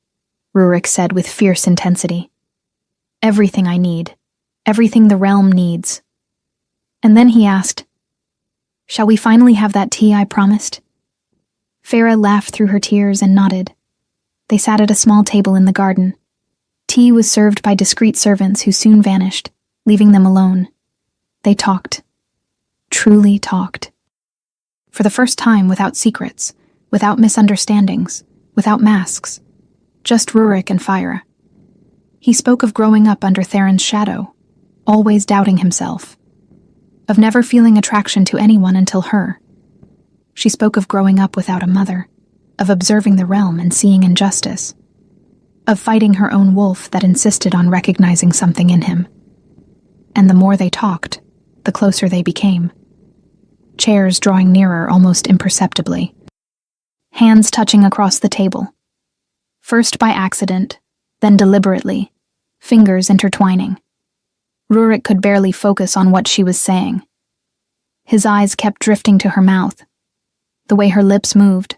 [SPEAKER 1] Rurik said with fierce intensity. Everything I need, everything the realm needs. And then he asked, shall we finally have that tea I promised? Feyre laughed through her tears and nodded. They sat at a small table in the garden. Tea was served by discreet servants who soon vanished, leaving them alone. They talked. Truly talked. For the first time without secrets, without misunderstandings, without masks. Just Rurik and Feyre. He spoke of growing up under Theron's shadow, always doubting himself. Of never feeling attraction to anyone until her. She spoke of growing up without a mother, of observing the realm and seeing injustice, of fighting her own wolf that insisted on recognizing something in him. And the more they talked, the closer they became. Chairs drawing nearer almost imperceptibly. Hands touching across the table. First by accident, then deliberately, fingers intertwining. Rurik could barely focus on what she was saying. His eyes kept drifting to her mouth. The way her lips moved,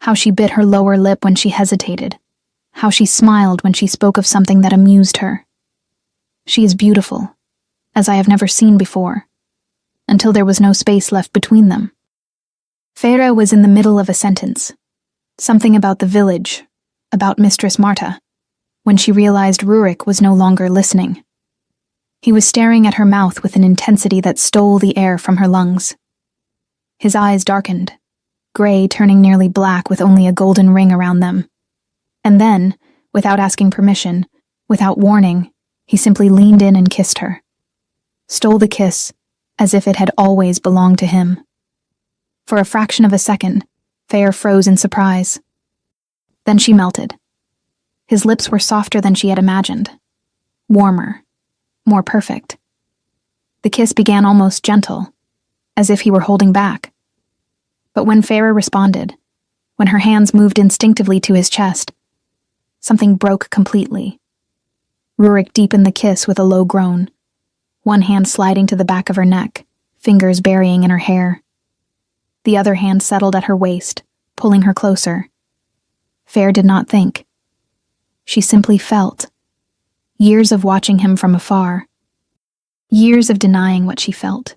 [SPEAKER 1] how she bit her lower lip when she hesitated, how she smiled when she spoke of something that amused her. She is beautiful, as I have never seen before, until there was no space left between them. Feyre was in the middle of a sentence, something about the village, about Mistress Marta, when she realized Rurik was no longer listening. He was staring at her mouth with an intensity that stole the air from her lungs. His eyes darkened, gray turning nearly black with only a golden ring around them. And then, without asking permission, without warning, he simply leaned in and kissed her. Stole the kiss, as if it had always belonged to him. For a fraction of a second, Fair froze in surprise. Then she melted. His lips were softer than she had imagined. Warmer. More perfect. The kiss began almost gentle, as if he were holding back. But when Farah responded, when her hands moved instinctively to his chest, something broke completely. Rurik deepened the kiss with a low groan, one hand sliding to the back of her neck, fingers burying in her hair. The other hand settled at her waist, pulling her closer. Fair did not think. She simply felt. Years of watching him from afar. Years of denying what she felt.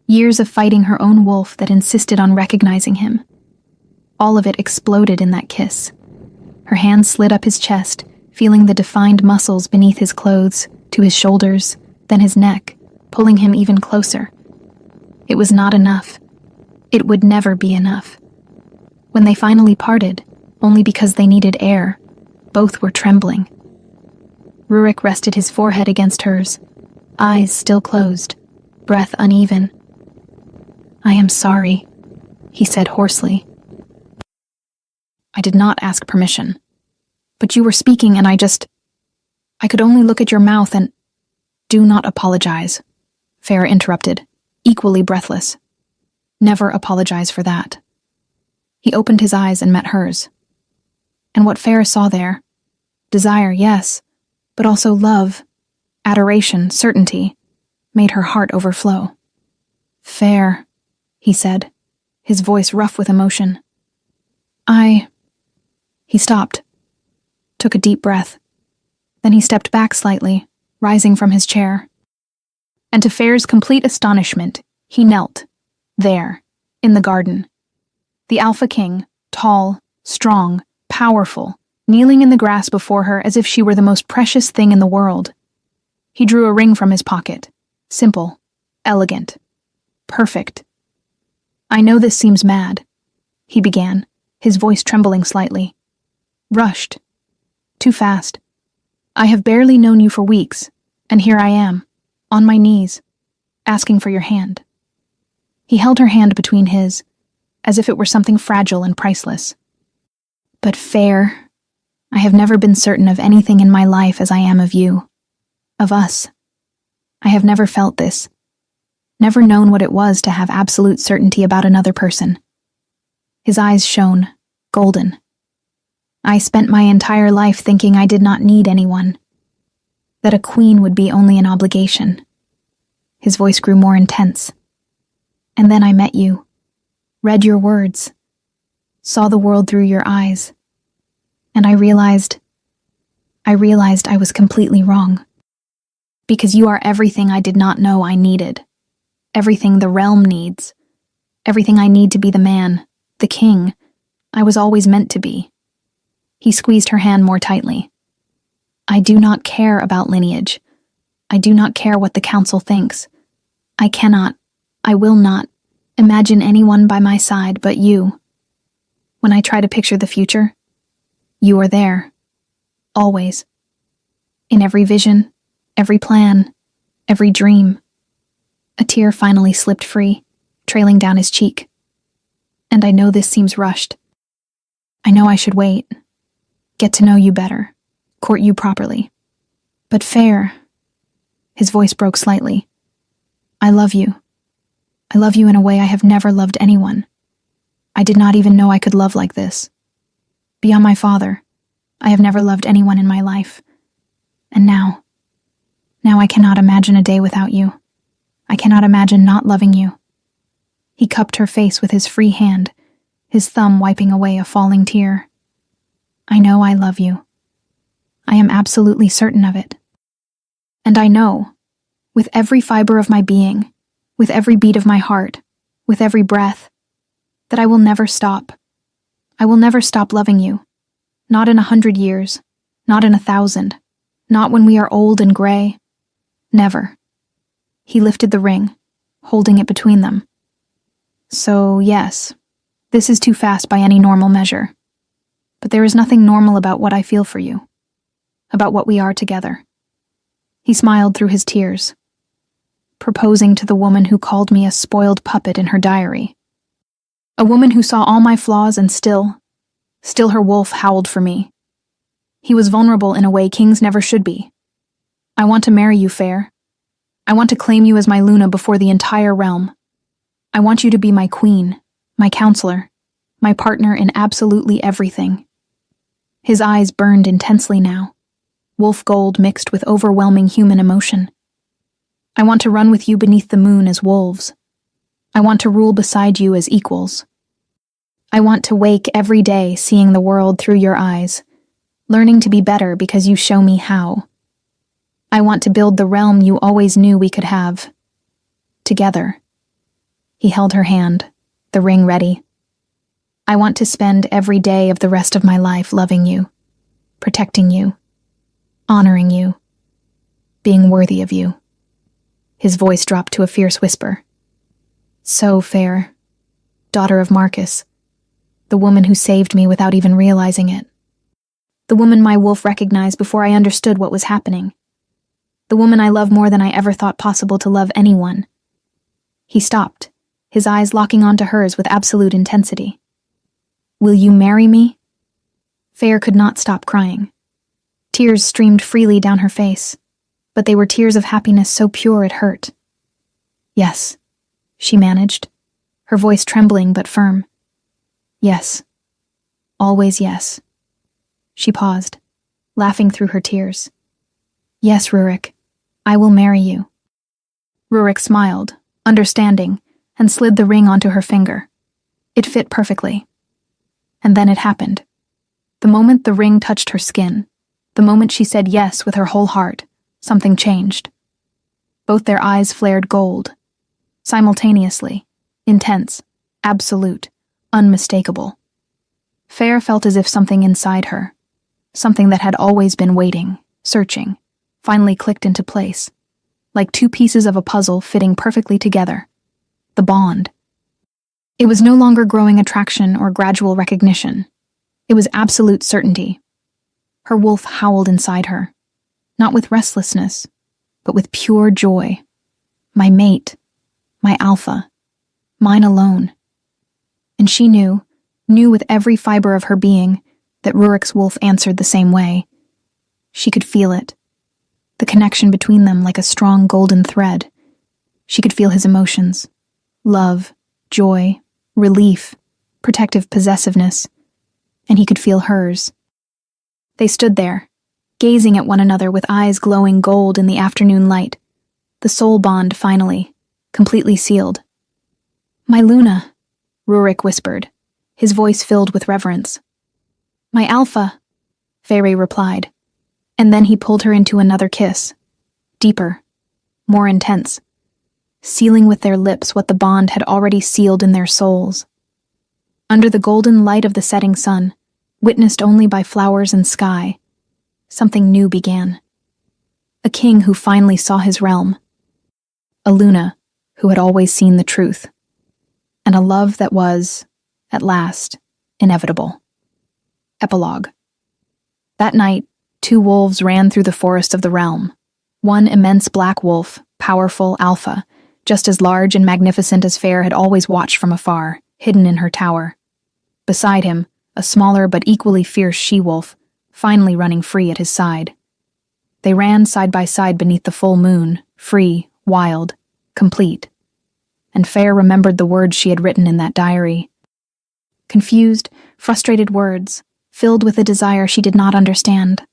[SPEAKER 1] Years of fighting her own wolf that insisted on recognizing him. All of it exploded in that kiss. Her hand slid up his chest, feeling the defined muscles beneath his clothes, to his shoulders, then his neck, pulling him even closer. It was not enough. It would never be enough. When they finally parted, only because they needed air, both were trembling. Rurik rested his forehead against hers, eyes still closed, breath uneven. "I am sorry," he said hoarsely. "I did not ask permission. But you were speaking and I could only look at your mouth and—" "Do not apologize," Farah interrupted, equally breathless. "Never apologize for that." He opened his eyes and met hers. And what Farah saw there, desire, yes, but also love, adoration, certainty, made her heart overflow. "Fair," he said, his voice rough with emotion. He stopped, took a deep breath. Then he stepped back slightly, rising from his chair. And to Fair's complete astonishment, he knelt, there, in the garden. The Alpha King, tall, strong, powerful, kneeling in the grass before her as if she were the most precious thing in the world. He drew a ring from his pocket. Simple, elegant, perfect. "I know this seems mad," he began, his voice trembling slightly. "Rushed. Too fast. I have barely known you for weeks, and here I am, on my knees, asking for your hand." He held her hand between his, as if it were something fragile and priceless. "But Fair, I have never been certain of anything in my life as I am of you. Of us. I have never felt this. Never known what it was to have absolute certainty about another person." His eyes shone, golden. "I spent my entire life thinking I did not need anyone. That a queen would be only an obligation." His voice grew more intense. "And then I met you. Read your words. Saw the world through your eyes. And I realized I was completely wrong. Because you are everything I did not know I needed. Everything the realm needs. Everything I need to be the man, the king, I was always meant to be." He squeezed her hand more tightly. "I do not care about lineage. I do not care what the council thinks. I will not, imagine anyone by my side but you. When I try to picture the future, you are there. Always. In every vision, every plan, every dream." A tear finally slipped free, trailing down his cheek. "And I know this seems rushed. I know I should wait. Get to know you better. Court you properly. But Fair," his voice broke slightly, "I love you. I love you in a way I have never loved anyone. I did not even know I could love like this. Beyond my father, I have never loved anyone in my life. And now I cannot imagine a day without you. I cannot imagine not loving you." He cupped her face with his free hand, his thumb wiping away a falling tear. "I know I love you. I am absolutely certain of it. And I know, with every fiber of my being, with every beat of my heart, with every breath, that I will never stop. I will never stop loving you. Not in 100 years, not in 1,000, not when we are old and gray. Never." He lifted the ring, holding it between them. "So, yes, this is too fast by any normal measure. but there is nothing normal about what I feel for you, about what we are together." He smiled through his tears. Proposing to the woman who called me a spoiled puppet in her diary. A woman who saw all my flaws and still her wolf howled for me. He was vulnerable in a way kings never should be. "I want to marry you, Fair. I want to claim you as my Luna before the entire realm. I want you to be my queen, my counselor, my partner in absolutely everything." His eyes burned intensely now, wolf gold mixed with overwhelming human emotion. "I want to run with you beneath the moon as wolves. I want to rule beside you as equals. I want to wake every day seeing the world through your eyes, learning to be better because you show me how. I want to build the realm you always knew we could have. Together." He held her hand, the ring ready. "I want to spend every day of the rest of my life loving you, protecting you, honoring you, being worthy of you." His voice dropped to a fierce whisper. "So Fair, daughter of Marcus, the woman who saved me without even realizing it. The woman my wolf recognized before I understood what was happening. The woman I love more than I ever thought possible to love anyone." He stopped, his eyes locking onto hers with absolute intensity. "Will you marry me?" Fair could not stop crying. Tears streamed freely down her face, but they were tears of happiness so pure it hurt. "Yes," she managed, her voice trembling but firm. "Yes. Always yes." She paused, laughing through her tears. "Yes, Rurik, I will marry you." Rurik smiled, understanding, and slid the ring onto her finger. It fit perfectly. And then it happened. The moment the ring touched her skin, the moment she said yes with her whole heart, something changed. Both their eyes flared gold. Simultaneously, intense, absolute, unmistakable. Fair felt as if something inside her, something that had always been waiting, searching, finally clicked into place, like two pieces of a puzzle fitting perfectly together. The bond. It was no longer growing attraction or gradual recognition. It was absolute certainty. Her wolf howled inside her, not with restlessness, but with pure joy. My mate, my alpha, mine alone. And she knew with every fiber of her being, that Rurik's wolf answered the same way. She could feel it, the connection between them like a strong golden thread. She could feel his emotions, love, joy, relief, protective possessiveness, and he could feel hers. They stood there, gazing at one another with eyes glowing gold in the afternoon light, the soul bond finally, completely sealed. "My Luna," Rurik whispered, his voice filled with reverence. "My Alpha," Fairy replied, and then he pulled her into another kiss, deeper, more intense, sealing with their lips what the bond had already sealed in their souls. Under the golden light of the setting sun, witnessed only by flowers and sky, something new began. A king who finally saw his realm. A Luna who had always seen the truth. And a love that was, at last, inevitable. Epilogue. That night, two wolves ran through the forest of the realm. One immense black wolf, powerful alpha, just as large and magnificent as Fair had always watched from afar, hidden in her tower. Beside him, a smaller but equally fierce she-wolf, finally running free at his side. They ran side by side beneath the full moon, free, wild, complete. And Fair remembered the words she had written in that diary. Confused, frustrated words, filled with a desire she did not understand.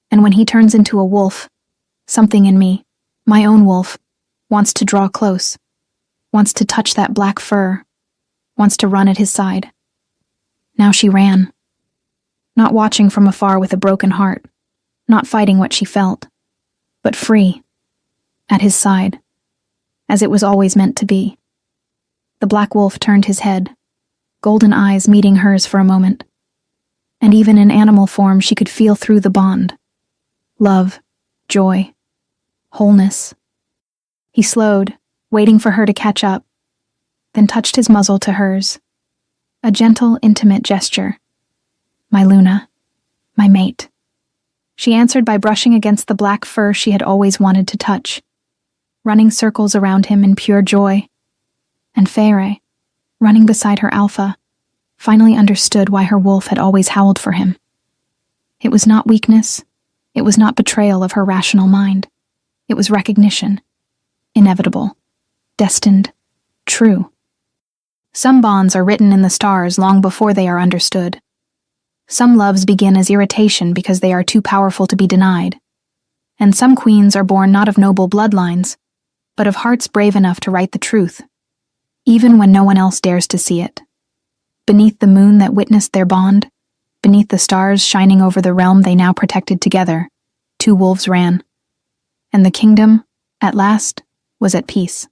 [SPEAKER 1] And when he turns into a wolf, something in me, my own wolf, wants to draw close, wants to touch that black fur, wants to run at his side. Now she ran. Not watching from afar with a broken heart, not fighting what she felt, but free, at his side, as it was always meant to be. The black wolf turned his head, golden eyes meeting hers for a moment, and even in animal form she could feel through the bond. Love, joy, wholeness. He slowed, waiting for her to catch up, then touched his muzzle to hers. A gentle, intimate gesture. My Luna. My mate. She answered by brushing against the black fur she had always wanted to touch, running circles around him in pure joy. And Feyre, running beside her alpha, finally understood why her wolf had always howled for him. It was not weakness. It was not betrayal of her rational mind. It was recognition. Inevitable. Destined. True. Some bonds are written in the stars long before they are understood. Some loves begin as irritation because they are too powerful to be denied. And some queens are born not of noble bloodlines, but of hearts brave enough to write the truth, even when no one else dares to see it. Beneath the moon that witnessed their bond, beneath the stars shining over the realm they now protected together, two wolves ran. And the kingdom, at last, was at peace.